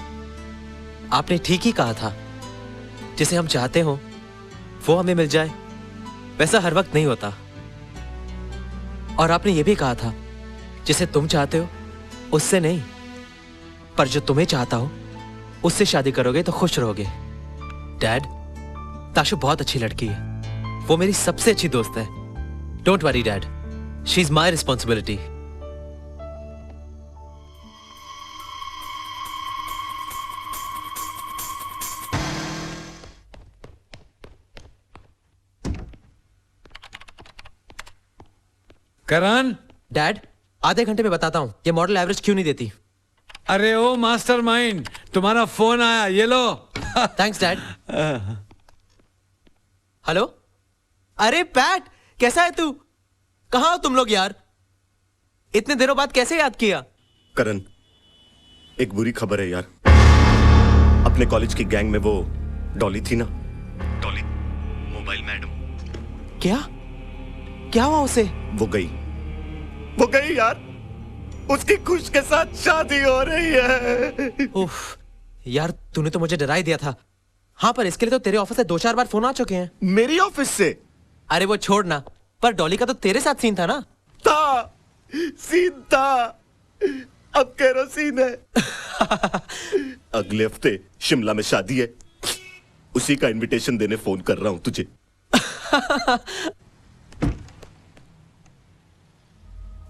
आपने ठीक ही कहा था। जिसे हम चाहते हो वो हमें मिल जाए, वैसा हर वक्त नहीं होता। और आपने ये भी कहा था जिसे तुम चाहते हो उससे नहीं, पर जो तुम्हें चाहता हो उससे शादी करोगे तो खुश रहोगे। डैड, ताशु बहुत अच्छी लड़की है। वो मेरी सबसे अच्छी दोस्त है। Don't worry dad, she is my responsibility. Karan. Dad, आधे घंटे में बताता हूं ये मॉडल एवरेज क्यों नहीं देती। अरे ओ मास्टरमाइंड, तुम्हारा फोन आया, ये लो। Thanks dad. हेलो, अरे पैट, कैसा है तू? कहां हो तुम लोग यार? इतने दिनों बाद कैसे याद किया? करण, एक बुरी खबर है यार। अपने कॉलेज की गैंग में वो डॉली थी ना, डॉली मोबाइल मैडम। क्या हुआ उसे? वो गई यार। उसकी खुश के साथ शादी हो रही है। उफ, यार तूने तो मुझे डरा ही दिया था। हाँ, पर इसके लिए तो तेरे ऑफिस से 2-4 बार फोन आ चुके हैं। मेरी ऑफिस से? अरे वो छोड़ना, पर डॉली का तो तेरे साथ सीन था ना? सीन था, अब केरोसिन है। अगले हफ्ते शिमला में शादी है, उसी का इनविटेशन देने फोन कर रहा हूं तुझे।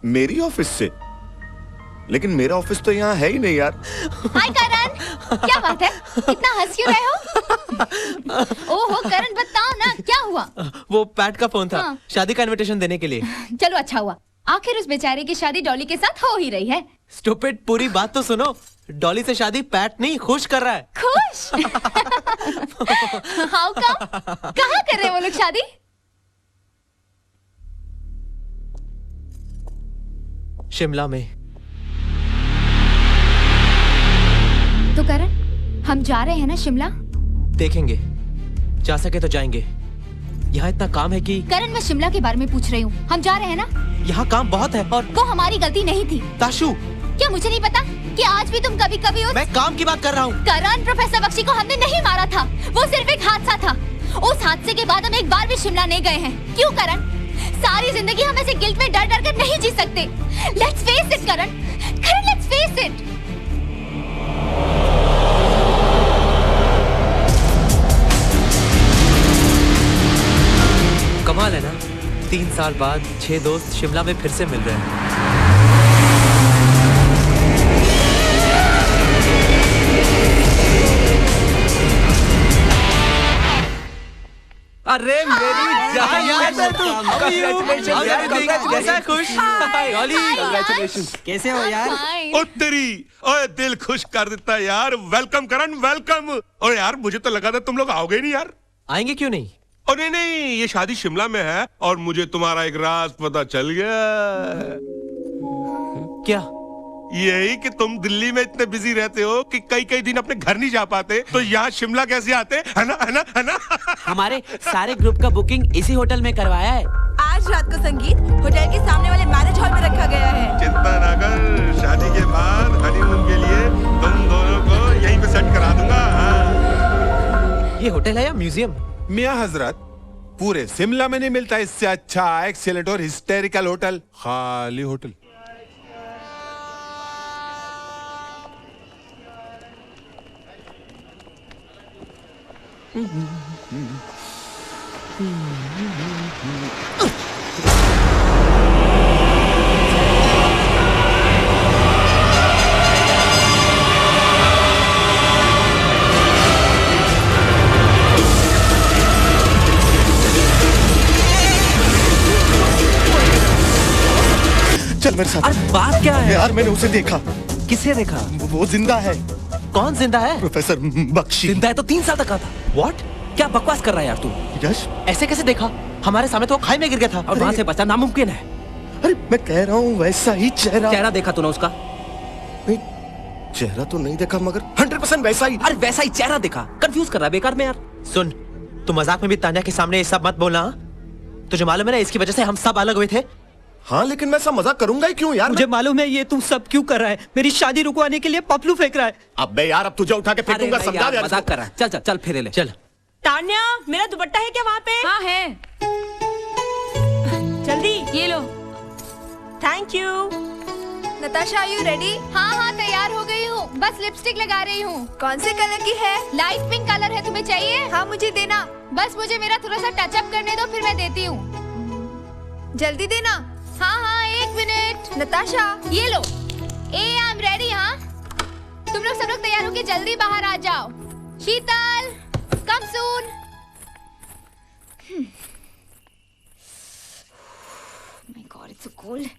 मेरी ऑफिस से? लेकिन मेरा ऑफिस तो यहाँ है ही नहीं यार। हाय करण, क्या बात है? इतना हंस क्यों रहे हो? ओहो करण, बताओ ना क्या हुआ? वो पैट का फोन था। हाँ। शादी का इनविटेशन देने के लिए। चलो अच्छा हुआ, आखिर उस बेचारे की शादी डॉली के साथ हो ही रही है। स्टूपिड, पूरी बात तो सुनो। डॉली से शादी पैट नहीं खुश कर रहा है। खुश? How come? कहाँ कर रहे हैं वो लोग शादी? शिमला में। तो करण, हम जा रहे हैं ना शिमला? देखेंगे, जा सके तो जाएंगे। यहाँ इतना काम है कि। करण, मैं शिमला के बारे में पूछ रही हूँ। हम जा रहे हैं ना? यहाँ काम बहुत है और वो हमारी गलती नहीं थी। ताशु, क्या मुझे नहीं पता कि आज भी तुम कभी कभी मैं काम की बात कर रहा हूँ। करण, प्रोफेसर बख्शी को हमने नहीं मारा था, वो सिर्फ एक हादसा था। उस हादसे के बाद हम एक बार भी शिमला नहीं गए हैं। क्यों करण? सारी जिंदगी हम ऐसे गिल्ट में डर डर कर नहीं जी सकते। Let's face it Karan, let's face it. कमाल है ना, 3 साल बाद 6 दोस्त शिमला में फिर से मिल रहे हैं। अरे मेरी कैसे हो यार? ओ तेरी, ओए दिल खुश कर देता यार। वेलकम करण, वेलकम। और यार मुझे तो लगा था तुम लोग आओगे नहीं यार। आएंगे क्यों नहीं? और नहीं, ये शादी शिमला में है और मुझे तुम्हारा एक राज पता चल गया। क्या? यही कि तुम दिल्ली में इतने बिजी रहते हो कि कई कई दिन अपने घर नहीं जा पाते, तो यहाँ शिमला कैसे आते? है ना, है ना, है ना? हमारे सारे ग्रुप का बुकिंग इसी होटल में करवाया है। आज रात को संगीत होटल के सामने वाले मैरिज हॉल में रखा गया है। चिंता ना कर, शादी के बाद हनीमून के लिए तुम दोनों को यहीं पे सेट करा दूंगा। ये होटल है या म्यूजियम? मियाँ हजरत, पूरे शिमला में नहीं मिलता इससे अच्छा एक्सीलेंट और हिस्टेरिकल होटल। खाली होटल। चल मेरे साथ। अरे बात क्या है? यार मैंने उसे देखा। किसे देखा? वो जिंदा है। कौन जिंदा है? प्रोफेसर बख्शी। जिंदा है तो 3 साल तक का था। व्हाट? क्या बकवास कर रहा है यार तू? यश, ऐसे कैसे देखा? हमारे सामने तो वो खाई में गिर गया था और वहां से बचना नामुमकिन है। अरे मैं कह रहा हूँ वैसा ही चेहरा। चेहरा देखा तूने उसका? नहीं, चेहरा तो नहीं देखा मगर 100% वैसा ही। अरे वैसा ही चेहरा देखा। कंफ्यूज कर रहा है बेकार में यार। सुन, तू मजाक में भी तान्या के सामने ये सब मत बोलना। तुझे मालूम है ना इसकी वजह से हम सब अलग हुए थे। हाँ लेकिन मैं सब मजाक करूंगा ही क्यों यार? मुझे मालूम है ये तू सब क्यों कर रहा है। मेरी शादी रुकवाने के लिए पपलू फेंक रहा है। अबे यार अब तुझे उठा के फेंकूंगा, समझा यार। मजाक कर रहा है। चल चल चल फेरे ले चल। तान्या, मेरा दुपट्टा है क्या वहाँ पे? हाँ है। जल्दी ये लो। Thank you. Natasha, are you ready? हाँ हाँ तैयार हो गई हूँ, बस लिपस्टिक लगा रही हूँ। कौन से कलर की है? लाइट पिंक कलर है, तुम्हें चाहिए? हाँ मुझे देना। बस मुझे मेरा थोड़ा सा टचअप करने दो, फिर मैं देती हूँ। जल्दी देना। हाँ हाँ 1 मिनट। नताशा ये लो। I am ready. हाँ तुम लोग सब लोग तैयार होके जल्दी बाहर आ जाओ। शीतल कम सून। My God, it's so cold.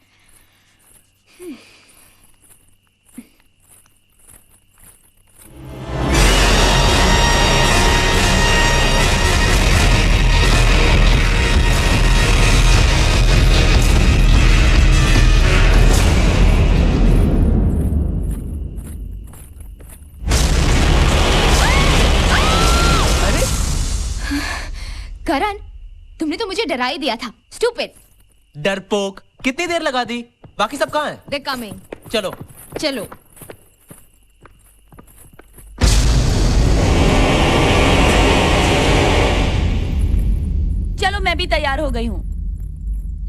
करण, तुमने तो मुझे डरा ही दिया था। स्टूपिड। डरपोक। कितनी देर लगा दी? बाकी सब कहाँ हैं? They're coming. चलो चलो। चलो मैं भी तैयार हो गई हूँ।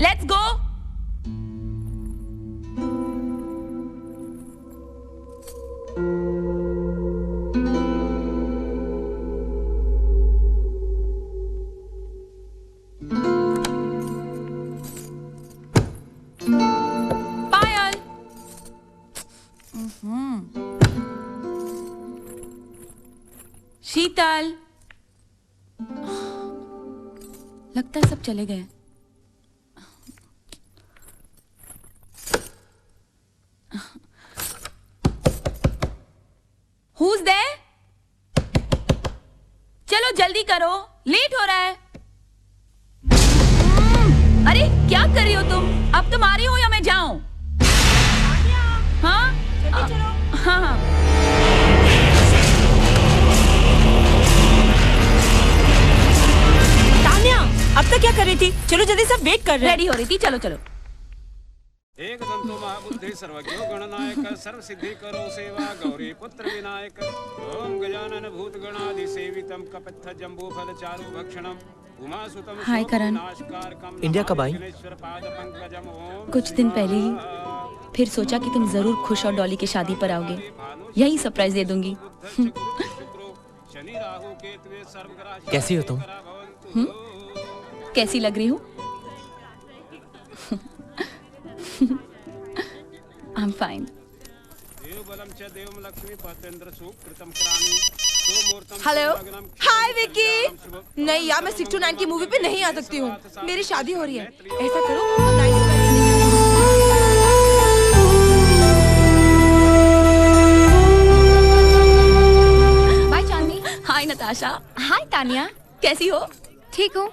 Let's go. पायल। शीतल। लगता है सब चले गए। Who's there? चलो जल्दी करो, लेट हो रहा है। अरे क्या कर रही हो तुम? अब तुम आ रही हो या मैं जाऊं? हाँ हाँ हाँ। तान्या, अब तक क्या कर रही थी? चलो जल्दी सब वेट कर रहे हैं। रेडी हो रही थी, चलो चलो। एक दंतो महाबुद्धि सर्वज्ञो गणनायक सर्व सिद्धि करो सेवा गौरी पुत्र विनायक ओम गजानन भूत गणादि सेवितम कपित्थ जंबू फल चारु भक्षणम उमा सुतम हाय करण। इंडिया कब आई? कुछ दिन पहले ही। फिर सोचा कि तुम जरूर खुश और डॉली की शादी पर आओगे, यही सरप्राइज दे दूंगी। कैसी हो तुम? कैसी लग रही हूँ? I'm fine. हेलो, हाय विक्की। नहीं यार, मैं 6 to 9 की मूवी पे नहीं आ सकती हूँ। मेरी शादी हो रही है। ऐसा करो बाय चांदनी। हाय नताशा। हाय तानिया। कैसी हो? ठीक हूँ।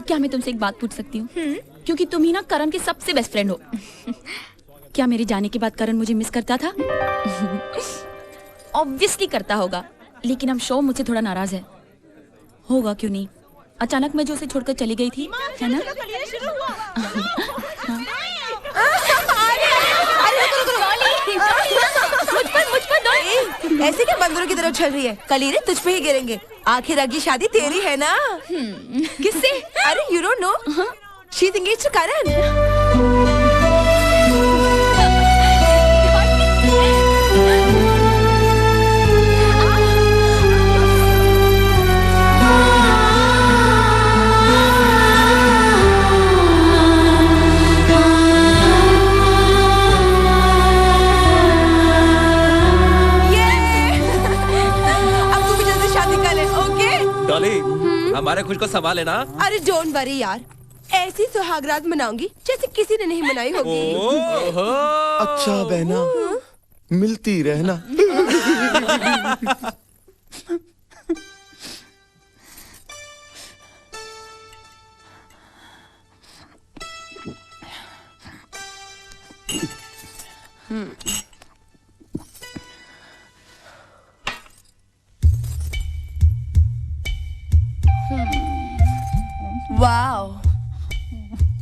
क्या मैं तुमसे एक बात पूछ सकती हूँ? क्योंकि तुम ही ना करण के सबसे बेस्ट फ्रेंड हो। क्या मेरे जाने के बाद करण मुझे मिस करता था? ऑब्वियसली करता होगा, लेकिन अब शो मुझसे थोड़ा नाराज है। होगा क्यों नहीं, अचानक मैं जो उसे छोड़कर चली गई थी, है ना? मुझ पर दो। ऐसे क्या बंदरों की तरह उछल रही है? कलीरे तुझ पे ही गिरेंगे। आखिर अगली शादी तेरी है ना? किससे? अरे you don't know, she is engaged to Karan. Dolly, हमारे खुश को संभाल लेना। अरे डोंट वरी यार, ऐसी सुहागरात मनाऊंगी जैसे किसी ने नहीं मनाई होगी। अच्छा बहना, मिलती रहना। वाओ,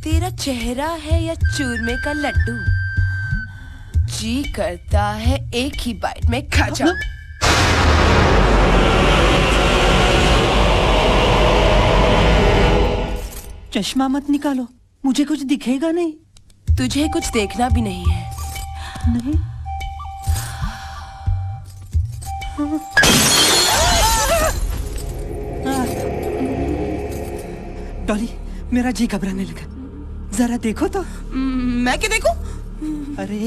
तेरा चेहरा है या चूरमे का लड्डू? जी करता है एक ही बाइट में खा जाऊं। चश्मा मत निकालो, मुझे कुछ दिखेगा नहीं। तुझे कुछ देखना भी नहीं है। नहीं। डॉली, मेरा जी घबराने लगा, जरा देखो तो। मैं क्या देखूं? अरे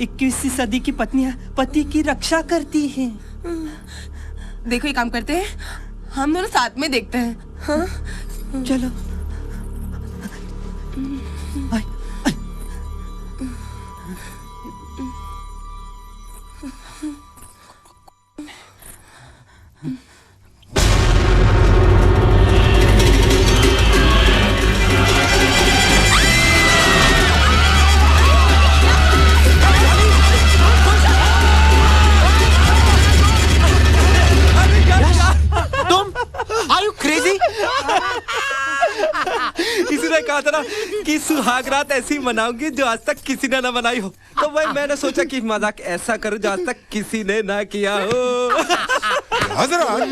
21वीं सदी की पत्नियां पति की रक्षा करती हैं। देखो ये काम करते हैं, हम दोनों साथ में देखते हैं। हाँ? चलो। इसने कहा था ना कि सुहागरात ऐसी मनाऊंगी जो आज तक किसी ने ना मनाई हो, तो भाई मैंने सोचा कि मजाक ऐसा करूं जो आज तक किसी ने ना किया हो। हजरत,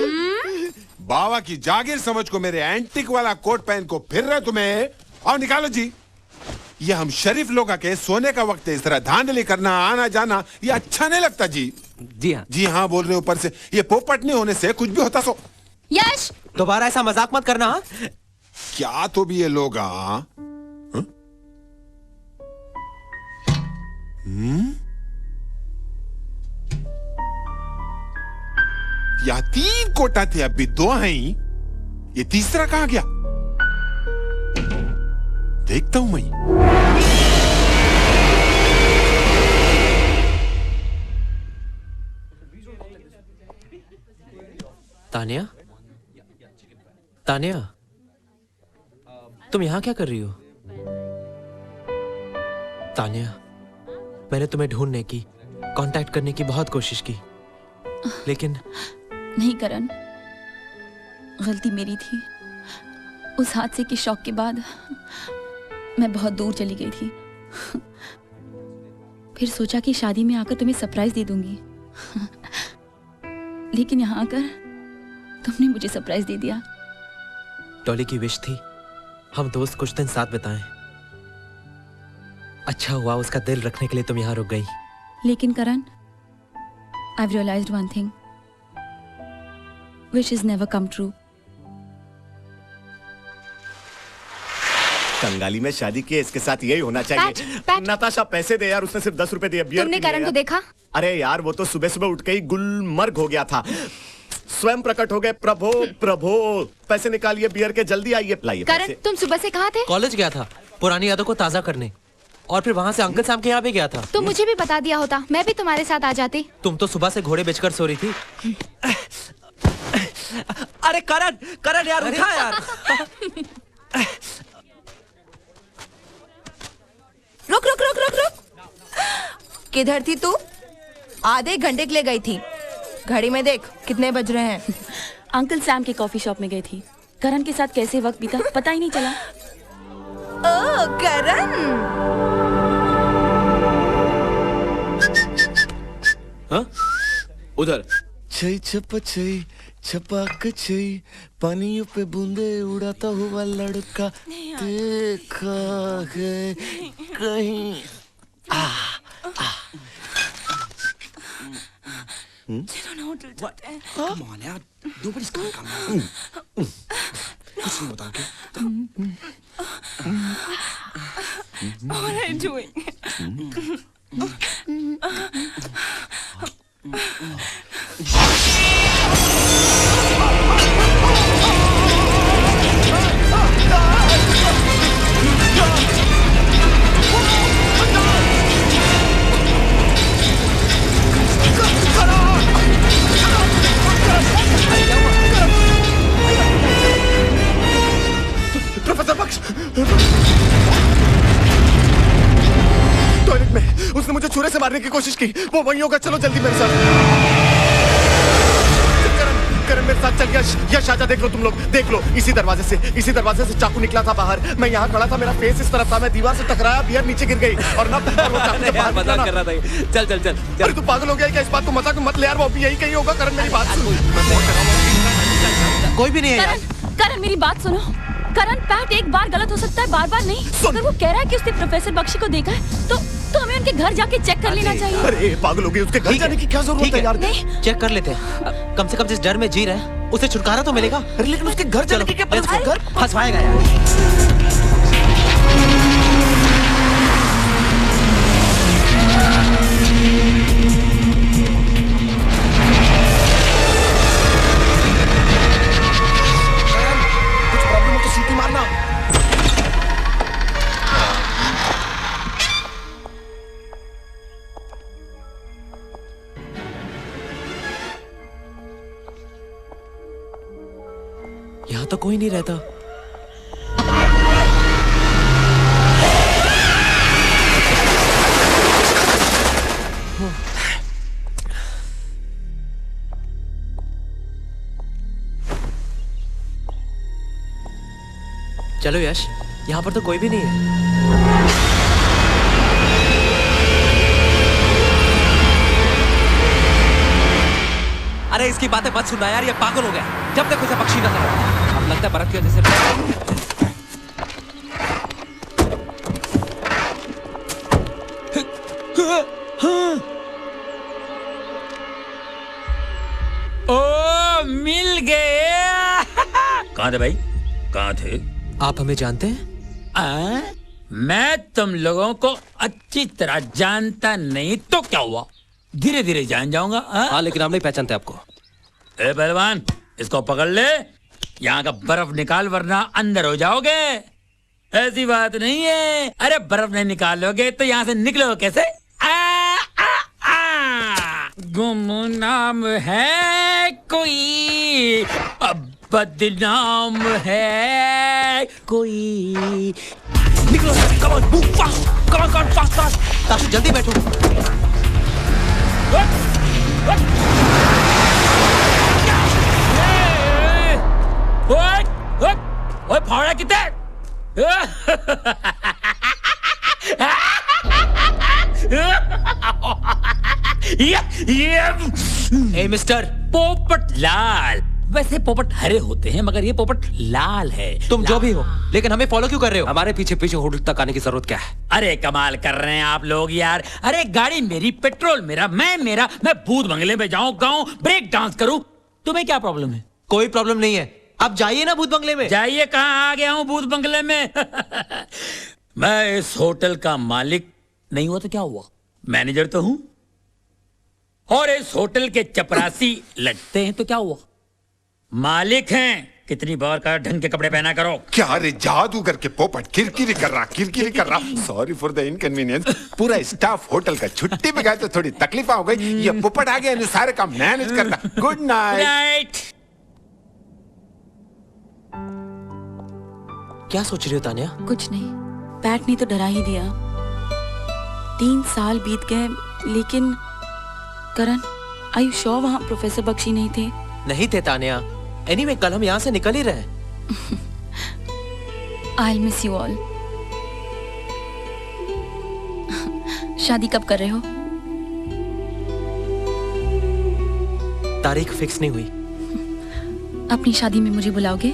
बाबा की जागीर समझ को मेरे एंटिक वाला कोट पहन को फिर रहे तुम्हें, और निकालो जी। ये हम शरीफ लोग के सोने का वक्त है, इस तरह धांधली करना आना जाना ये अच्छा नहीं लगता जी। जी हाँ बोल रहे ऊपर से, ये पोपट नहीं होने से कुछ भी होता। सो यश, दोबारा ऐसा मजाक मत करना। क्या तो भी ये लोग या 3 कोटा थे, अभी 2 हैं, ये तीसरा कहां गया? देखता हूं मैं। तानिया, तानिया, तुम यहाँ क्या कर रही हो? तानिया, मैंने तुम्हें ढूंढने की, कांटेक्ट करने की बहुत कोशिश की, लेकिन नहीं करण, गलती मेरी थी। उस हादसे के शौक के बाद मैं बहुत दूर चली गई थी। फिर सोचा कि शादी में आकर तुम्हें सरप्राइज दे दूंगी, लेकिन यहाँ आकर तुमने मुझे सरप्राइज दे दिया। डॉली की विश थी हम दोस्त कुछ दिन साथ बिताएं। अच्छा हुआ उसका दिल रखने के लिए तुम यहाँ रुक गई। लेकिन करण, I've realized one thing. Wishes never come true. कंगाली में शादी की, इसके साथ यही होना चाहिए। नताशा पैसे दे यार, उसने सिर्फ 10 रुपए दिए। बियर तुमने करण को देखा? अरे यार वो तो सुबह सुबह उठ के ही गुलमर्ग हो गया था, स्वयं प्रकट हो गए। प्रभो प्रभो, पैसे निकालिए बियर के, जल्दी आइए, लाइए करण, पैसे। तुम सुबह से कहाँ थे? कॉलेज गया था, पुरानी यादों को ताजा करने, और फिर वहाँ से अंकल साहब के यहाँ भी गया था। तो मुझे भी बता दिया होता, मैं भी तुम्हारे साथ आ जाती। तुम तो सुबह से घोड़े बेचकर सो रही थी। अरे करण करण यार उठा यार। रुक रुक रुक रुक रुक, किधर थी तू? आधे घंटे के लिए गई थी। घड़ी में देख कितने बज रहे हैं। अंकल सैम के कॉफी शॉप में गई थी। करण के साथ कैसे वक्त बीता पता ही नहीं चला। ओ करण, हाँ? उधर छई छप छई छपाक छई, पानियों पे बूंदे उड़ाता हुआ लड़का देखा है कहीं। Come on यार, nobody's gonna come. कुछ नहीं बताओगे? What are you doing? Professor Bakhsh, toilet में उसने मुझे छुरे से मारने की कोशिश की। वो वहीं होगा, चलो जल्दी मेरे साथ। करण मेरे साथ चल गया। यश आजा, देख लो तुम लोग, देख लो इसी दरवाजे से चाकू निकला था बाहर। मैं यहाँ खड़ा था, मेरा फेस इस तरफ था, मैं दीवार से टकराया, बियर नीचे गिर गई और ना वो चाकू से बाहर निकला ना। कर रहा था ये। चल चल चल अरे तू पागल हो गया क्या? इस बात को मजाक में मत ले यार, वो अभी यही कहीं होगा। करण मेरी बात सुन। कोई भी नहीं है यार। करण मेरी बात सुनो। करण पैट एक बार गलत हो सकता है, बार बार नहीं। अगर वो कह रहा है कि उसने प्रोफेसर बख्शी को देखा है तो हमें उनके घर जाके चेक कर लेना चाहिए। अरे पागल हो गई, उसके घर जाने की क्या जरूरत है यार? नहीं चेक कर लेते हैं। कम से कम जिस डर में जी रहा है उसे छुटकारा तो मिलेगा। अरे लेकिन उसके घर जाने की क्या? घर फंसवाएगा यार। यहाँ तो कोई नहीं रहता। चलो यश, यहाँ पर तो कोई भी नहीं है। अरे इसकी बातें मत सुनना यार, ये पागल हो गया। जब तक उसे पक्षी नजर आता है, अब लगता है बर्फ की वजह से। ओ मिल गए। कहाँ थे भाई, कहाँ थे? आप हमें जानते हैं? मैं तुम लोगों को अच्छी तरह जानता नहीं तो क्या हुआ, धीरे धीरे जान जाऊंगा। हाँ लेकिन हम नहीं पहचानते आपको। ए पहलवान, इसको पकड़ ले, यहाँ का बर्फ निकाल वरना अंदर हो जाओगे। ऐसी बात नहीं है। अरे बर्फ नहीं निकालोगे तो यहाँ से निकलो कैसे? गुमनाम है कोई, बदनाम है कोई। निकलो, come on, move fast, come on, fast, fast। Tashu जल्दी बैठो। ओए फावड़ा कितने? ए मिस्टर पोपट लाल। वैसे पोपट हरे होते हैं मगर ये पोपट लाल है। तुम जो भी हो, लेकिन हमें फॉलो क्यों कर रहे हो? हमारे पीछे पीछे होटल तक आने की जरूरत क्या है? अरे कमाल कर रहे हैं आप लोग यार। अरे गाड़ी मेरी, पेट्रोल मेरा, मैं भूत बंगले में जाऊं, गाऊं, ब्रेक डांस करूं, तुम्हें क्या प्रॉब्लम है? कोई प्रॉब्लम नहीं है। आप जाइए ना भूत बंगले में। जाइए, कहाँ आ गया हूँ भूत बंगले में। मैं इस होटल का मालिक नहीं हुआ तो क्या हुआ, मैनेजर तो हूं। और इस होटल के चपरासी लगते हैं तो क्या हुआ, मालिक हैं। कितनी बार का ढंग के कपड़े पहना करो। क्या रे जादूगर के पोपट किरकिरी कर रहा। Sorry for the inconvenience. पूरा स्टाफ होटल का छुट्टी पे गया तो थोड़ी तकलीफ हो गई। ये पोपट आ गया, सारे काम मैनेज करना। Good night. क्या सोच रही हो तान्या? कुछ नहीं, पैट ने तो डरा ही दिया। 3 साल बीत गए, लेकिन करण, आई यू श्योर वहाँ प्रोफेसर बख्शी नहीं थे? नहीं थे तान्या। एनीवे कल हम यहाँ से निकल ही रहे। आई मिस यू ऑल। शादी कब कर रहे हो? तारीख फिक्स नहीं हुई। अपनी शादी में मुझे बुलाओगे?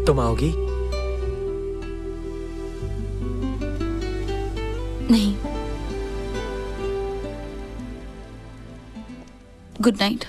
तुम आओगी? नहीं। Good night.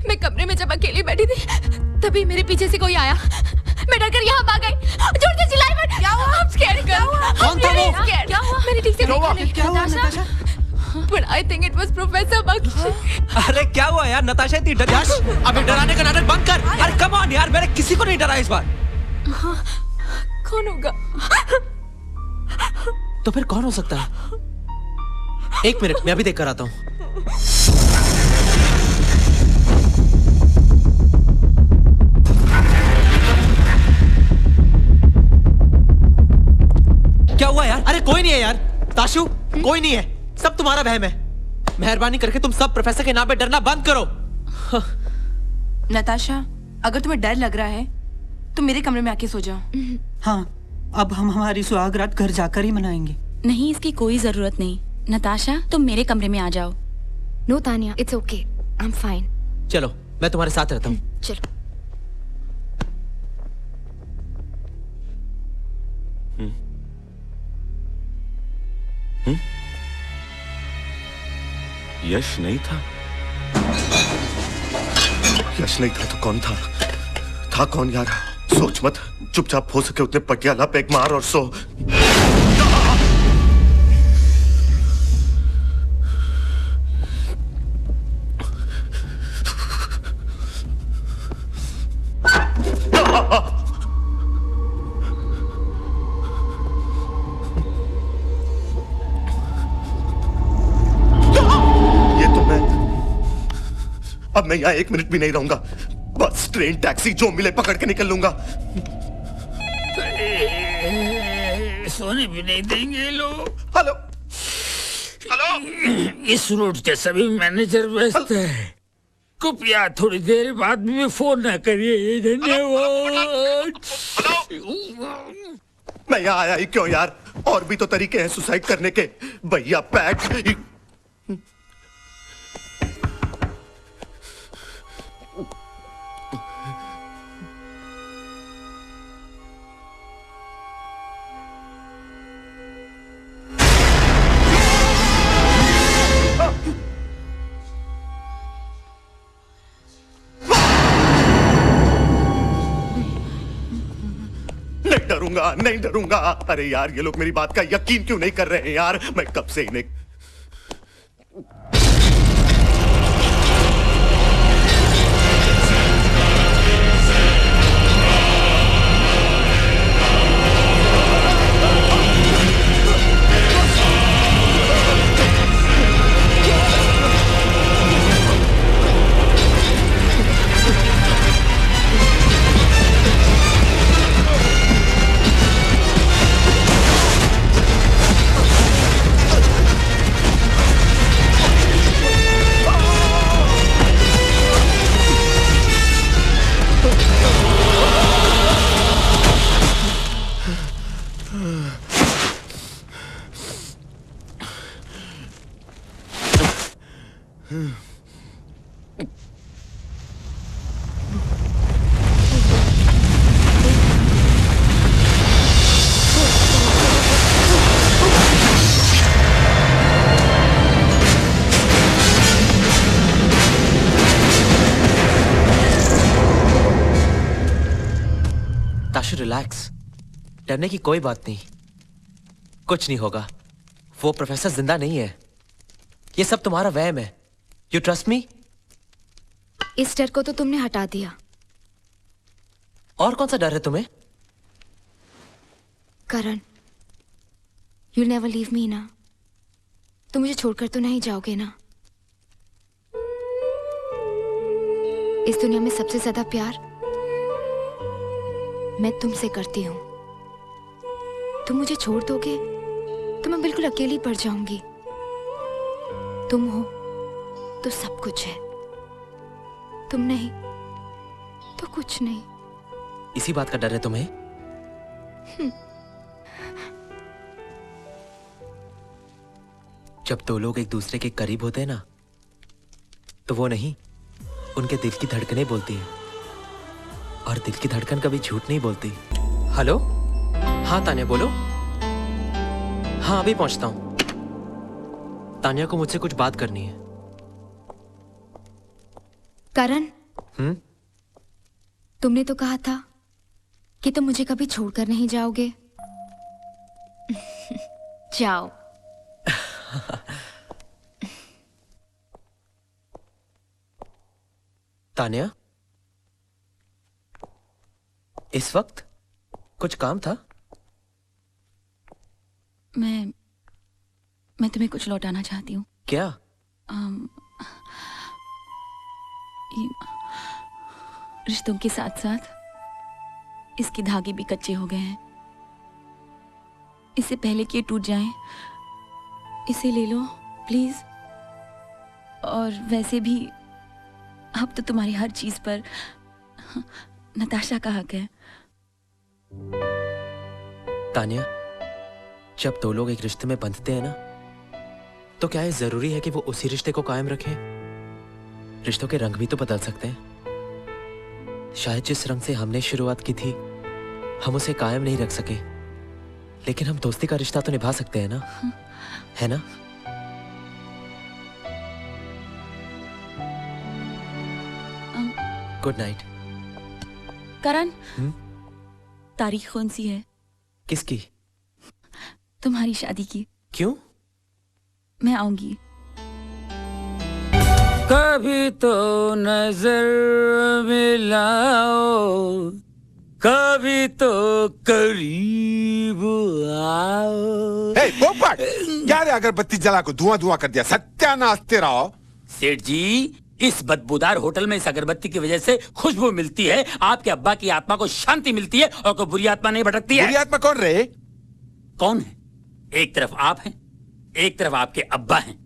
मैं कमरे में जब अकेली बैठी थी तभी मेरे पीछे से कोई आया। मैं डरकर यहाँ भाग गई। जोर से चिल्लाई मत। क्या हुआ? I'm scared girl। कौन था वो? क्या हुआ? मैंने ठीक से देखा नहीं। क्या हुआ Natasha? But I think it was Professor Bakshi। अरे क्या हुआ यार नताशा, इतनी डर? अबे डराने का नाटक बंद कर। अरे कम ऑन यार, मैंने किसी को नहीं डरा इस बार। कौन होगा? तो फिर कौन हो सकता है? एक मिनट, मैं अभी देख कर आता हूँ। क्या हुआ यार? अरे कोई नहीं है यार ताशु, कोई नहीं है, सब तुम्हारा वहम है। मेहरबानी करके तुम सब प्रोफेसर के नाम पे डरना बंद करो। नताशा, अगर तुम्हें डर लग रहा है तो मेरे कमरे में आके सो जाओ। हाँ, अब हम हमारी सुहागरात घर जाकर ही मनाएंगे। नहीं, इसकी कोई जरूरत नहीं। नताशा, तुम मेरे कमरे में आ जाओ। No Tanya, it's okay, I am fine. चलो मैं तुम्हारे साथ रहता हूँ। चलो। यश नहीं था? यश नहीं था तो कौन था? था कौन यार? सोच मत, चुपचाप हो सके उतने पटियाला पैक मार और सो। अब मैं यहाँ 1 मिनट भी नहीं रहूंगा। बस ट्रेन टैक्सी जो मिले पकड़ के निकल लूंगा। सोने भी नहीं देंगे लोग। हेलो हेलो, इस रूट के सभी मैनेजर व्यस्त हैं। कृपया थोड़ी देर बाद में फोन न करिए। धन्यवाद। मैं यहाँ आया ही क्यों यार? और भी तो तरीके हैं सुसाइड करने के। भैया पैट। नहीं डरूंगा। अरे यार, ये लोग मेरी बात का यकीन क्यों नहीं कर रहे हैं यार? मैं कब से इन्हें ताशु रिलैक्स, डरने की कोई बात नहीं, कुछ नहीं होगा। वो प्रोफेसर जिंदा नहीं है, ये सब तुम्हारा वहम है। You trust me? इस डर को तो तुमने हटा दिया। और कौन सा डर है तुम्हें? करण, यू नेवर लीव मी ना। तुम मुझे छोड़कर तो नहीं जाओगे ना? इस दुनिया में सबसे ज्यादा प्यार मैं तुमसे करती हूं। तुम मुझे छोड़ दोगे तो मैं बिल्कुल अकेली पड़ जाऊंगी। तुम हो तो सब कुछ है, तुम नहीं तो कुछ नहीं। इसी बात का डर है तुम्हें? जब दो लोग एक दूसरे के करीब होते हैं ना, तो वो नहीं, उनके दिल की धड़कनें बोलती हैं, और दिल की धड़कन कभी झूठ नहीं बोलती। हेलो, हाँ तान्या बोलो। हाँ अभी पहुंचता हूं। तान्या को मुझसे कुछ बात करनी है। करण, तुमने तो कहा था कि तुम मुझे कभी छोड़कर नहीं जाओगे। जाओ। तान्या, इस वक्त कुछ काम था? मैं तुम्हें कुछ लौटाना चाहती हूँ। क्या? रिश्तों के साथ साथ इसके धागे भी कच्चे हो गए हैं। इससे पहले कि ये टूट जाएं, इसे ले लो प्लीज। और वैसे भी अब तो तुम्हारी हर चीज पर नताशा का हक है। तान्या, जब दो लोग एक रिश्ते में बंधते हैं ना, तो क्या ये जरूरी है कि वो उसी रिश्ते को कायम रखें? रिश्तों के रंग भी तो बदल सकते हैं। शायद जिस रंग से हमने शुरुआत की थी, हम उसे कायम नहीं रख सके, लेकिन हम दोस्ती का रिश्ता तो निभा सकते हैं ना? है ना? Good night. करण, तारीख कौन सी है? किसकी? तुम्हारी शादी की। क्यों? मैं आऊंगी। कभी तो नजर मिलाओ, कभी तो करीब आओ। हे पोपट, क्या रे अगरबत्ती जला को धुआं धुआं कर दिया, सत्यानाश तेरा। सेठ जी, इस बदबूदार होटल में इस अगरबत्ती की वजह से खुशबू मिलती है, आपके अब्बा की आत्मा को शांति मिलती है, और कोई बुरी आत्मा नहीं भटकती है। बुरी आत्मा कौन रे? कौन है? एक तरफ आप हैं, एक तरफ आपके अब्बा हैं।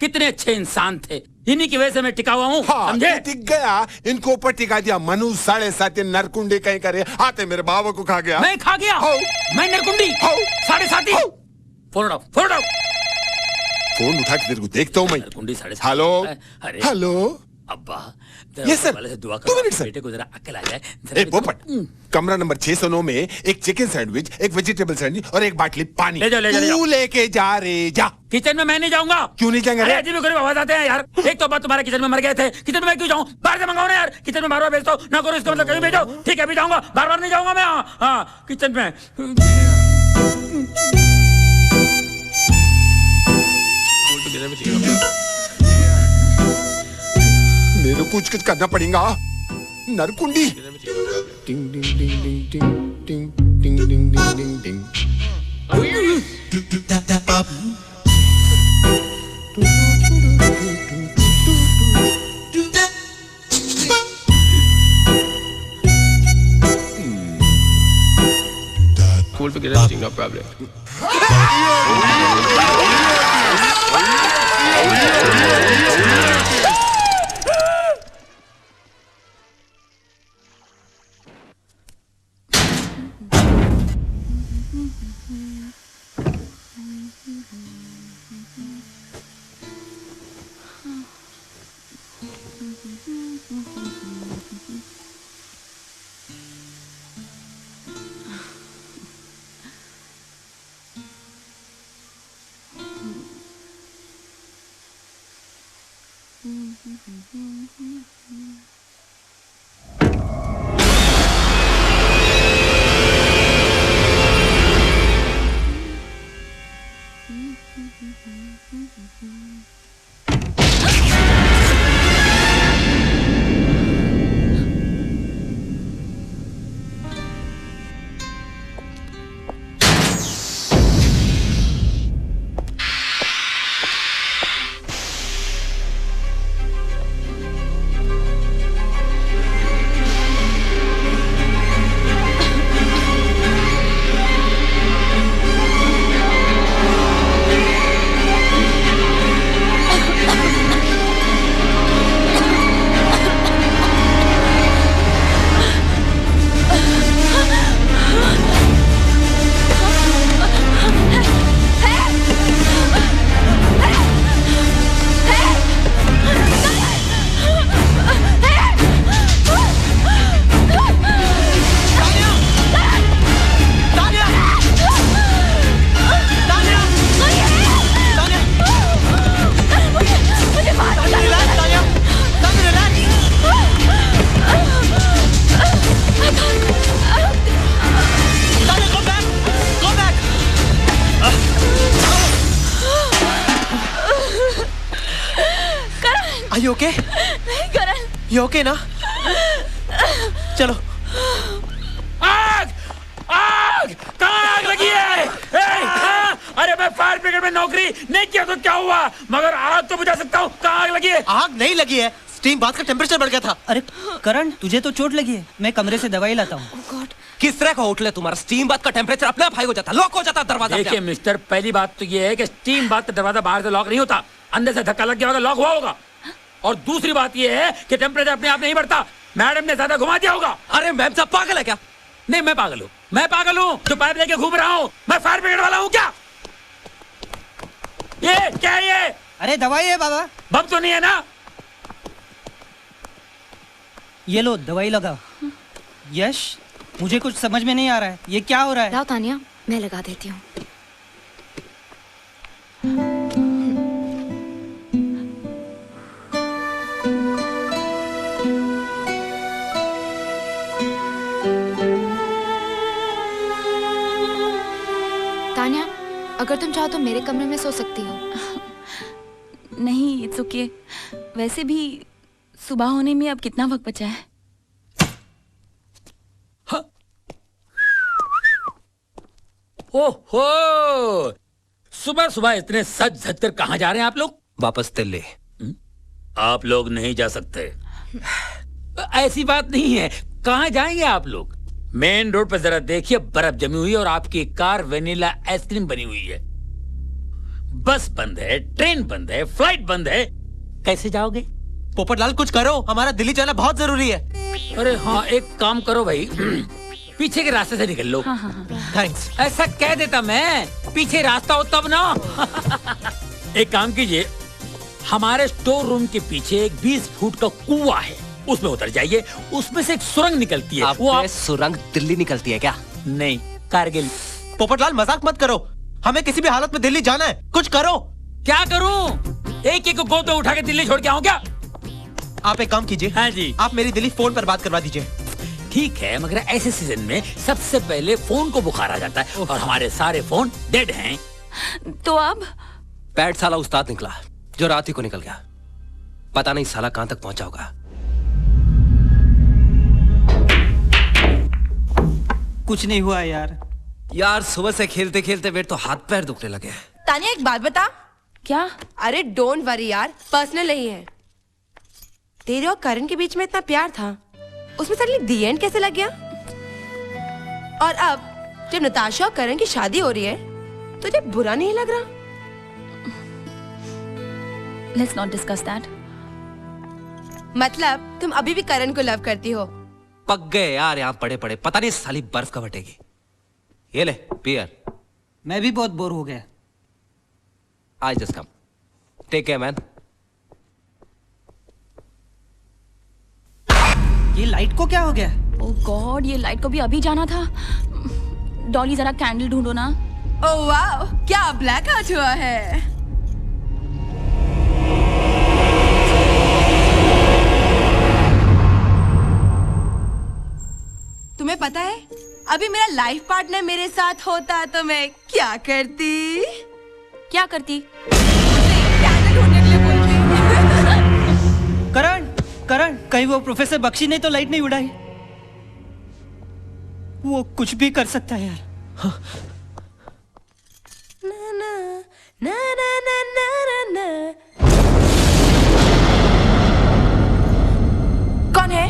कितने अच्छे इंसान थे, इन्हीं की वजह से मैं टिका हुआ हूँ। हाँ, समझे? टिक गया, इनको ऊपर टिका दिया। मनु 7.5 नरकुंडी कहीं करे आते मेरे बाबा को खा गया। मैं खा गया? मैं नरकुंडी? 7.5? फोन उठाओ, फोन उठाओ। फोन उठा के तेरे को देखता हूँ मैं। नरकुंडी 7.5। हेलो, अरे हेलो अब्बा, ये सर, वाले से दुआ 2 करो, मिनट सर। बेटे को जरा अक्ल आ जाए। ए पोपट, कमरा नंबर 609 में एक चिकन सैंडविच, एक वेजिटेबल सैंडविच और एक बाटली पानी। ले जाओ, ले जाओ, ले जाओ। तू लेके जा रे, जा। किचन में मैं नहीं जाऊंगा। क्यों नहीं जाएंगे? अरे अजीब गरीब आवाज आते हैं यार। एक तो बात, तुम्हारे किचन में मर गए थे, किचन में मैं क्यों जाऊं? बाहर से मंगाओ ना यार। किचन में बार-बार भेजता हूं ना, करो इसका मतलब कहीं भेजो। ठीक है, अभी जाऊंगा, बार-बार नहीं जाऊंगा मैं। हाँ, किचन में। मेरे को कुछ करना पड़ेगा। नरकुंडी। टिंग टिंग टिंग टिंग टिंग टिंग टिंग टिंग टिंग टिंग। We'll forget everything, no problem. Are you okay? नहीं करण। You okay ना? चलो। आग! आग! कहाँ आग लगी है? अरे मैं फायर ब्रिगेड में नौकरी नहीं किया तो क्या हुआ? मगर आग तो बुझा सकता हूँ। कहाँ आग लगी है? आग नहीं लगी है। स्टीम बात का टेम्परेचर बढ़ गया था। अरे करण, तुझे तो चोट लगी है। मैं कमरे से दवाई लाता हूँ। किस तरह का होटल है तुम्हारा? स्टीम बात का टेम्परेचर अपने आप हाई हो जाता, लॉक हो जाता दरवाजा। देखिए मिस्टर, पहली बात तो ये है कि स्टीम बात का दरवाजा बाहर से लॉक नहीं होता, अंदर से धक्का लग गया होगा, लॉक हुआ होगा। और दूसरी बात ये है कि टेम्परेचर अपने आप नहीं बढ़ता, मैडम ने ज्यादा घुमा दिया होगा। अरे मैम साहब पागल है क्या? नहीं मैं पागल हूँ, मैं पागल हूँ जो पाइप लेके घूम रहा हूँ। मैं फायर ब्रिगेड वाला हूँ क्या? ये क्या है ये? अरे दवाई है बाबा। बम तो नहीं है ना? ये लो दवाई लगाओ। यश, मुझे कुछ समझ में नहीं आ रहा है, ये क्या हो रहा है? लाओ तानिया, मैं लगा देती हूँ। तानिया, अगर तुम चाहो तो मेरे कमरे में सो सकती हो। नहीं, इट्स ओके। वैसे भी सुबह होने में अब कितना वक्त बचा है? ओहो, सुबह सुबह इतने सज धज कर कहाँ जा रहे हैं आप लोग? वापस दिल्ली। आप लोग नहीं जा सकते। ऐसी बात नहीं है। कहाँ जाएंगे आप लोग? मेन रोड पर जरा देखिए, बर्फ जमी हुई है और आपकी कार वेनिला आइसक्रीम बनी हुई है। बस बंद है, ट्रेन बंद है, फ्लाइट बंद है। कैसे जाओगे? पोपटलाल कुछ करो, हमारा दिल्ली जाना बहुत जरूरी है। अरे हाँ, एक काम करो भाई, पीछे के रास्ते से निकल लो। थैंक्स। ऐसा कह देता मैं, पीछे रास्ता हो तब ना। एक काम कीजिए, हमारे स्टोर रूम के पीछे एक 20 फुट का कुआं है, उसमें उतर जाइए। उसमें से एक सुरंग निकलती है। वो सुरंग दिल्ली निकलती है क्या? नहीं, कारगिल। पोपटलाल मजाक मत करो, हमें किसी भी हालत में दिल्ली जाना है, कुछ करो। क्या करूं? एक एक को गोद में उठा के दिल्ली छोड़ के आऊं क्या? आप एक काम कीजिए। हाँ जी। आप मेरी दिल्ली फोन पर बात करवा दीजिए। ठीक है, मगर ऐसे सीजन में सबसे पहले फोन को बुखार आ जाता है और हमारे सारे फोन डेड हैं। तो अब? पैड साला उस्ताद निकला जो रात ही को निकल गया। पता नहीं साला कहां तक पहुंचा होगा। कुछ नहीं हुआ यार। यार सुबह से खेलते खेलते मेरे तो हाथ पैर दुखने लगे। तानिया एक बात बता। क्या? अरे डोंट वरी यार, पर्सनल नहीं है। तेरे और करण के बीच में इतना प्यार था, उसमें सडनली दी एंड कैसे लग गया? और अब जब नताशा और करण की शादी हो रही है, तुझे बुरा नहीं लग रहा? Let's not discuss that. मतलब तुम अभी भी करण को लव करती हो? पक गए यार यहाँ पड़े पड़े, पता नहीं साली बर्फ कब हटेगी। ये ले बियर। मैं भी बहुत बोर हो गया। I just come. Take care man. Light को क्या हो गया? ओह गॉड, ये लाइट को भी अभी जाना था। डॉली जरा कैंडल ढूंढो ना। ओह वाओ, क्या ब्लैक आउट हुआ है। तुम्हें पता है, अभी मेरा लाइफ पार्टनर मेरे साथ होता तो मैं क्या करती? क्या करती? कैंडल ढूंढने के लिए बोलती। करण, करण, कहीं वो प्रोफेसर बख्शी ने तो लाइट नहीं उड़ाई? वो कुछ भी कर सकता है यार। हाँ। ना ना ना ना ना ना ना। कौन है?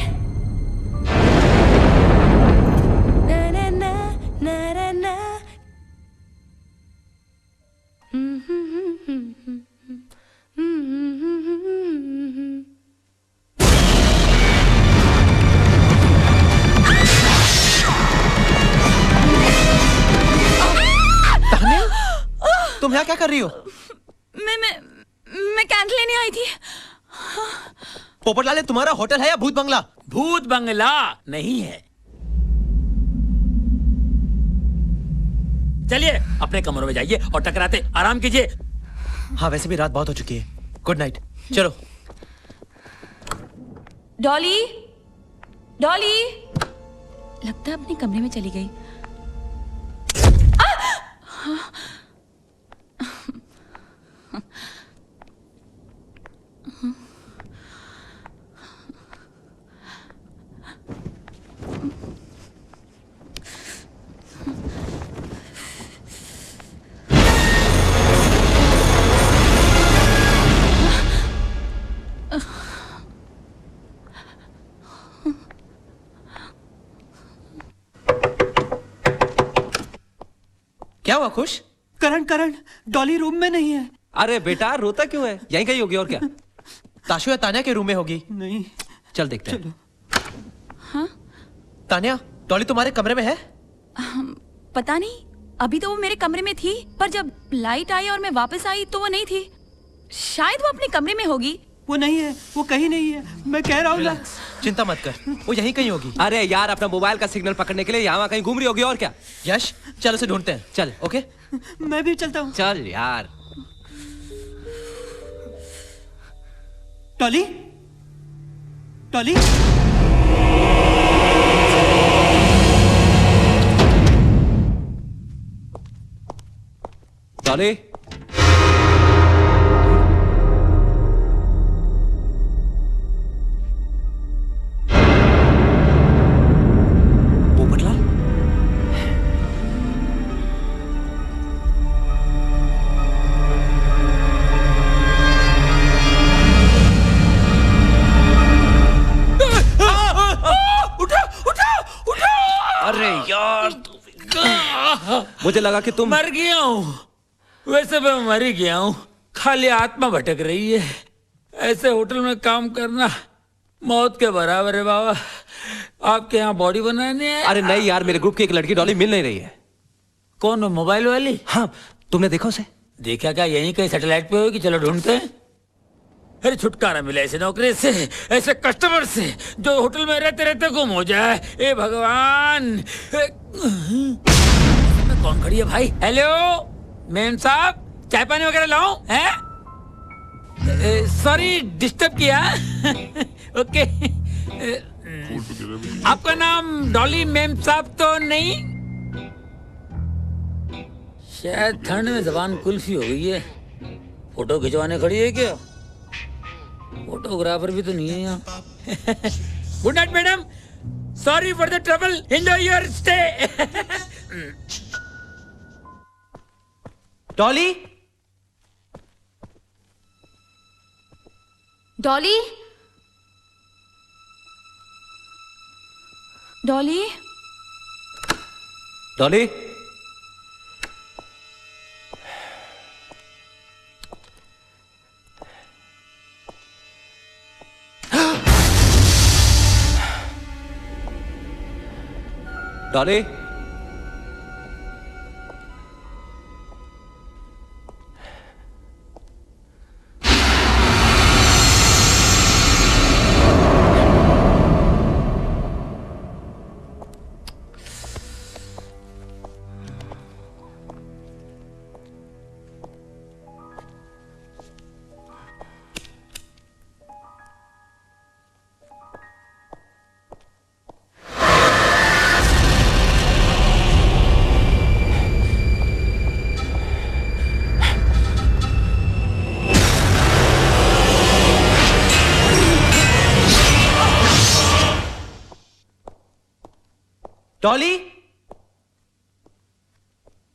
ना ना ना ना ना ना। तुम यहाँ क्या कर रही हो? मैं कैंडल लेने आई थी। पोपटलाल, तुम्हारा होटल है या भूत बंगला? भूत बंगला नहीं है। चलिए अपने कमरों में जाइए और टकराते आराम कीजिए। हाँ, वैसे भी रात बहुत हो चुकी है। Good night. चलो। डॉली, डॉली, लगता है अपने कमरे में चली गई। क्या हुआ खुश? करण, करण, डॉली रूम में नहीं है। अरे बेटा, रोता क्यों है? यहीं कहीं होगी और क्या? ताशु या तान्या के रूम में होगी। नहीं, चल देखते हैं। हाँ? तान्या, डॉली तुम्हारे कमरे में है? पता नहीं, अभी तो वो मेरे कमरे में थी, पर जब लाइट आई और मैं वापस आई तो वो नहीं थी। शायद वो अपने कमरे में होगी। वो नहीं है, वो कहीं नहीं है, मैं कह रहा हूँ। चिंता मत कर, वो यहीं कहीं होगी। अरे यार, अपना मोबाइल का सिग्नल पकड़ने के लिए यहाँ कहीं घूम रही होगी और क्या। यश, चल उसे ढूंढते हैं। चल। ओके, मैं भी चलता हूँ। चल यार। डॉली, डॉली, डॉली, पोपटलाल, अरे यार, मुझे लगा कि तुम मर गया हूँ। वैसे मैं मर ही गया हूँ, खाली आत्मा भटक रही है। ऐसे होटल में काम करना मौत के बराबर है बाबा। आपके यहाँ बॉडी बनाने है? अरे नहीं यार, मेरे ग्रुप की एक लड़की डॉली मिल नहीं रही है। कौन है? मोबाइल वाली? हाँ, तुमने देखा उसे? देखा क्या? यहीं कहीं सैटेलाइट पे होगी। चलो ढूंढते हैं। अरे छुटकारा मिला ऐसे नौकरी से, ऐसे कस्टमर से जो होटल में रहते रहते गुम हो जाए। ए भगवान, कौन खड़ी है भाई? हेलो मैम साहब, चाय पानी वगैरह लाऊं? हैं? सॉरी डिस्टर्ब किया। ओके। आपका नाम डॉली मैम साहब तो नहीं? शायद ठंड में जबान कुल्फी हो गई है। फोटो खिंचवाने खड़ी है क्या? फोटोग्राफर भी तो नहीं है यहाँ। Good night madam, sorry for the trouble, enjoy your stay. Dolly, Dolly, Dolly, Dolly, Dolly, Dolly,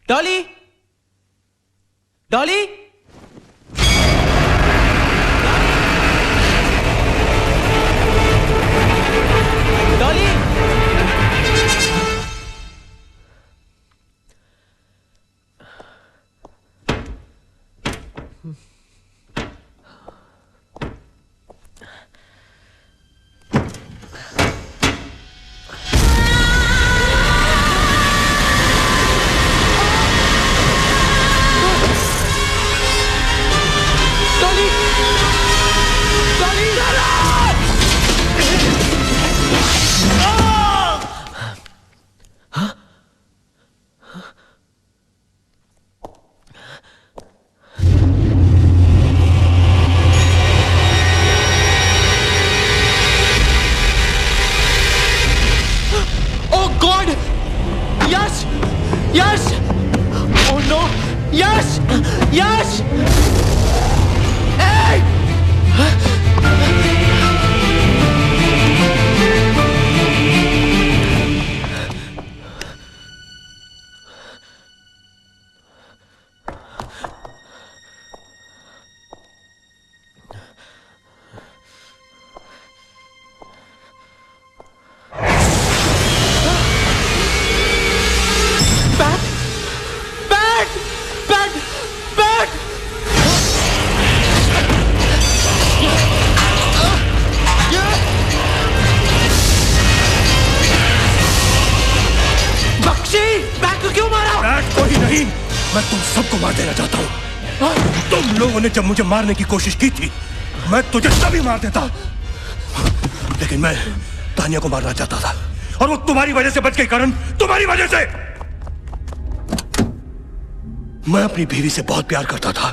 Dolly, Dolly, Dolly. जब मुझे मारने की कोशिश की थी मैं तुझे तभी मार देता, लेकिन मैं तानिया को मारना चाहता था और वो तुम्हारी वजह से बच गई। करण, तुम्हारी वजह से। मैं अपनी बीवी से बहुत प्यार करता था,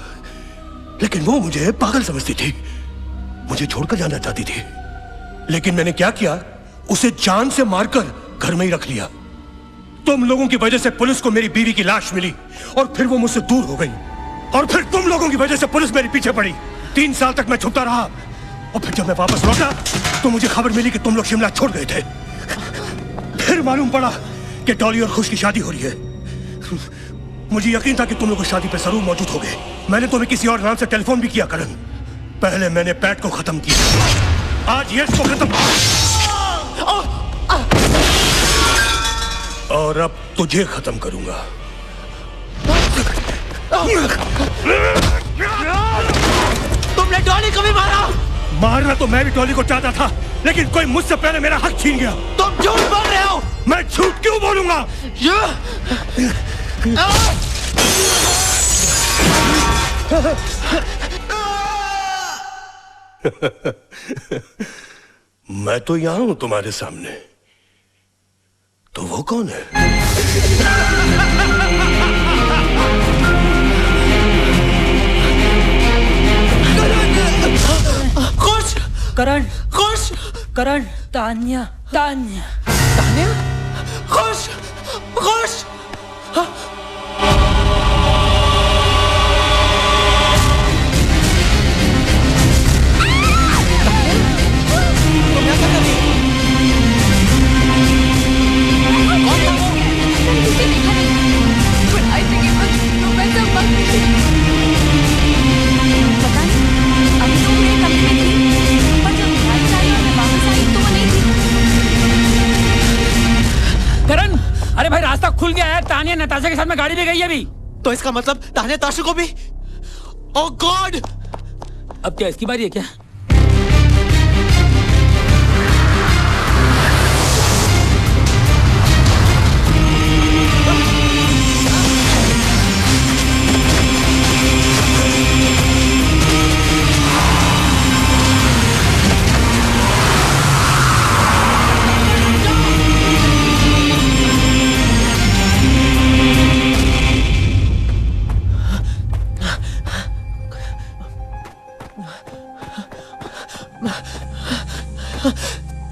लेकिन वो मुझे पागल समझती थी, मुझे छोड़कर जाना चाहती थी। लेकिन मैंने क्या किया, उसे जान से मारकर घर में ही रख लिया। तुम लोगों की वजह से पुलिस को मेरी बीवी की लाश मिली और फिर वो मुझसे दूर हो गई, और फिर तुम लोगों की वजह से पुलिस मेरे पीछे पड़ी। 3 साल तक मैं छुपता रहा, और फिर जब मैं वापस लौटा तो मुझे खबर मिली कि तुम लोग शिमला छोड़ गए थे। फिर मालूम पड़ा कि डॉली और खुश की शादी हो रही है। मुझे यकीन था कि तुम लोग शादी पे जरूर मौजूद होगे। मैंने तुम्हें किसी और नाम से टेलीफोन भी किया करण। पहले मैंने पैट को खत्म किया, आज यश को खत्म, और अब तुझे खत्म करूंगा। तुमने डॉली को भी मारा? मारना तो मैं भी डॉली को चाहता था, लेकिन कोई मुझसे पहले मेरा हक छीन गया। तुम झूठ बोल रहे हो। मैं झूठ क्यों बोलूंगा? मैं तो यहां हूं तुम्हारे सामने, तो वो कौन है? खुश, करण, खुश, करण, तान्या, तान्या, तान्या, खुश, खुश। करण, अरे भाई रास्ता खुल गया है। तानिया नताशा के साथ में गाड़ी में गई है अभी। तो इसका मतलब तानिया ताशु को भी? ओह गॉड! अब क्या इसकी बारी है क्या?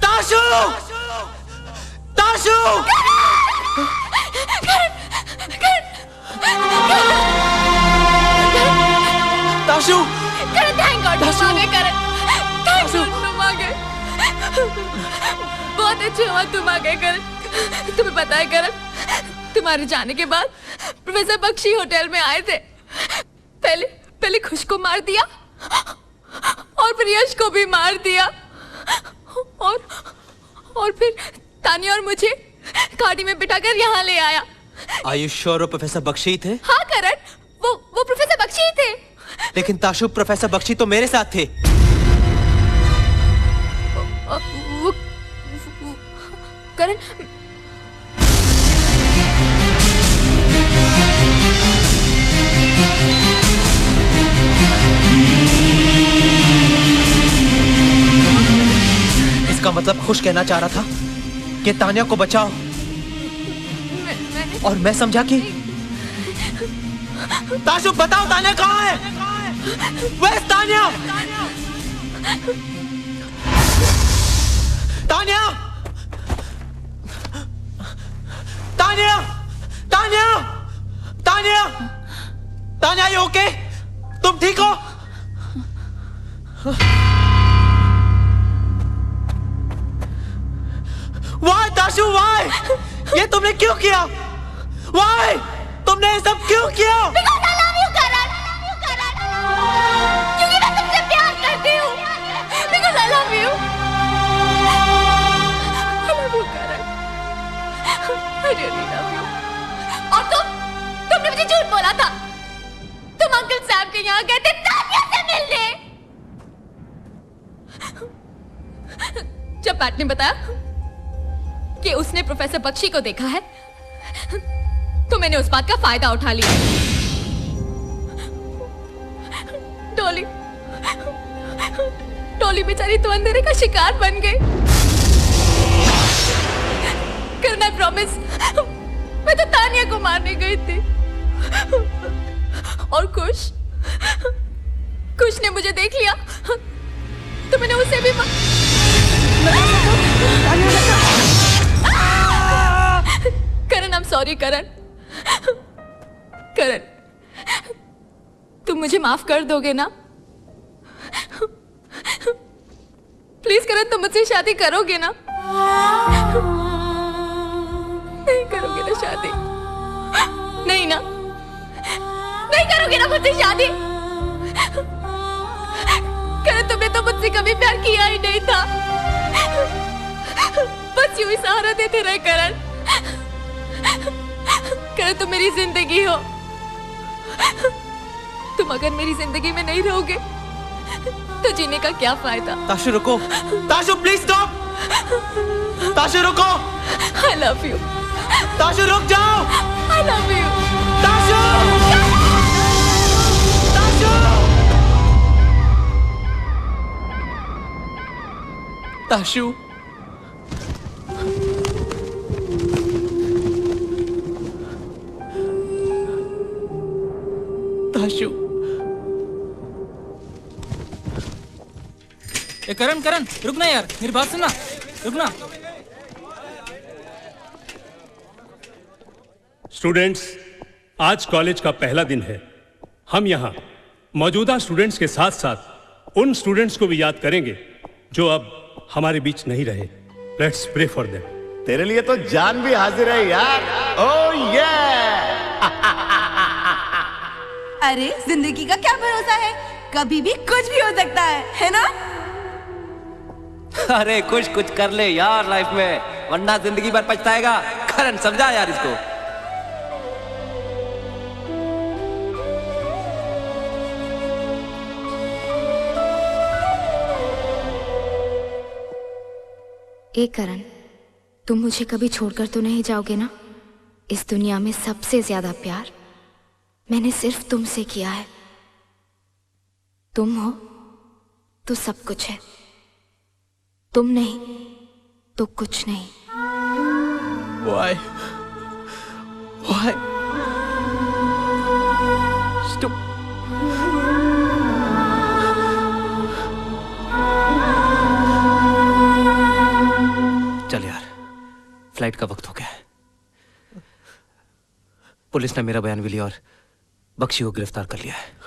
ताशु! ताशु! ताशु! थैंक गॉड तुम आ गए करण। थैंक गॉड तुम आ गए। बहुत अच्छा हुआ तुम आ गए करण। तुम्हें पता है करण, तुम्हारे जाने के बाद प्रोफेसर बख्शी होटल में आए थे। पहले खुश को मार दिया और फिर यश को भी मार दिया और फिर तानिया और मुझे गाड़ी में बिठाकर यहाँ ले आया। Are you sure वो प्रोफेसर बख्शी थे? हाँ करण, वो प्रोफेसर बख्शी ही थे। लेकिन ताशु, प्रोफेसर बख्शी तो मेरे साथ थे। वो करण, इसका मतलब खुश कहना चाह रहा था कि तानिया को बचाओ, और मैं समझा कि ताशु बताओ तानिया कहाँ है? Where's Tania? Tania! Tania! Tania! Tania! Tania, you okay? तुम ठीक हो? Why, Tashu, why? ये तुमने क्यों किया? Why? तुमने ये सब क्यों किया? Because I love you, Karan. क्योंकि मैं तुमसे प्यार करती हूँ। Because I love you. I love you, Karan. I really love you. और तुमने मुझे झूठ बोला था। तुम अंकल साहब के यहाँ गए थे तानिया से मिलने। जब पैट ने बताया कि उसने प्रोफेसर बख्शी को देखा है, तो मैंने उस बात का फायदा उठा लिया। डॉली बेचारी तो अंधेरे का शिकार बन गई। करना प्रॉमिस, मैं तो तानिया को मारने गई थी। और कुश ने मुझे देख लिया, तो मैंने उसे भी करण, I'm sorry करण। तुम मुझे माफ कर दोगे ना? प्लीज करण, तुम मुझसे शादी करोगे ना? नहीं करोगे ना शादी? नहीं ना? नहीं करोगे ना मुझसे शादी? करण, तुमने तो मुझसे कभी प्यार किया ही नहीं था। बस यूं ही सहारा देते रहे करण। करण, तुम मेरी जिंदगी हो। तुम अगर मेरी जिंदगी में नहीं रहोगे तो जीने का क्या फायदा? ताशु रुको, ताशु प्लीज स्टॉप। ताशु रुको। I love you. ताशु रुक जाओ। I love you. Tashu! Tashu! Tashu! Tashu! ए करण, रुक ना यार, मेरी बात सुनना, रुक ना। स्टूडेंट्स, आज कॉलेज का पहला दिन है। हम यहाँ मौजूदा स्टूडेंट्स के साथ साथ उन स्टूडेंट्स को भी याद करेंगे जो अब हमारे बीच नहीं रहे। Let's pray for them. तेरे लिए तो जान भी हाजिर है यार। ओह ये! अरे जिंदगी का क्या भरोसा है, कभी भी कुछ भी हो सकता है ना? अरे कुछ कर ले यार लाइफ में, वरना जिंदगी भर पछताएगा। करण, समझा यार इसको। एक करण, तुम मुझे कभी छोड़कर तो नहीं जाओगे ना? इस दुनिया में सबसे ज्यादा प्यार मैंने सिर्फ तुमसे किया है। तुम हो तो सब कुछ है, तुम नहीं तो कुछ नहीं। Why? Stop. चल यार, फ्लाइट का वक्त हो गया है। पुलिस ने मेरा बयान भी लिया और बख्शी को गिरफ्तार कर लिया है।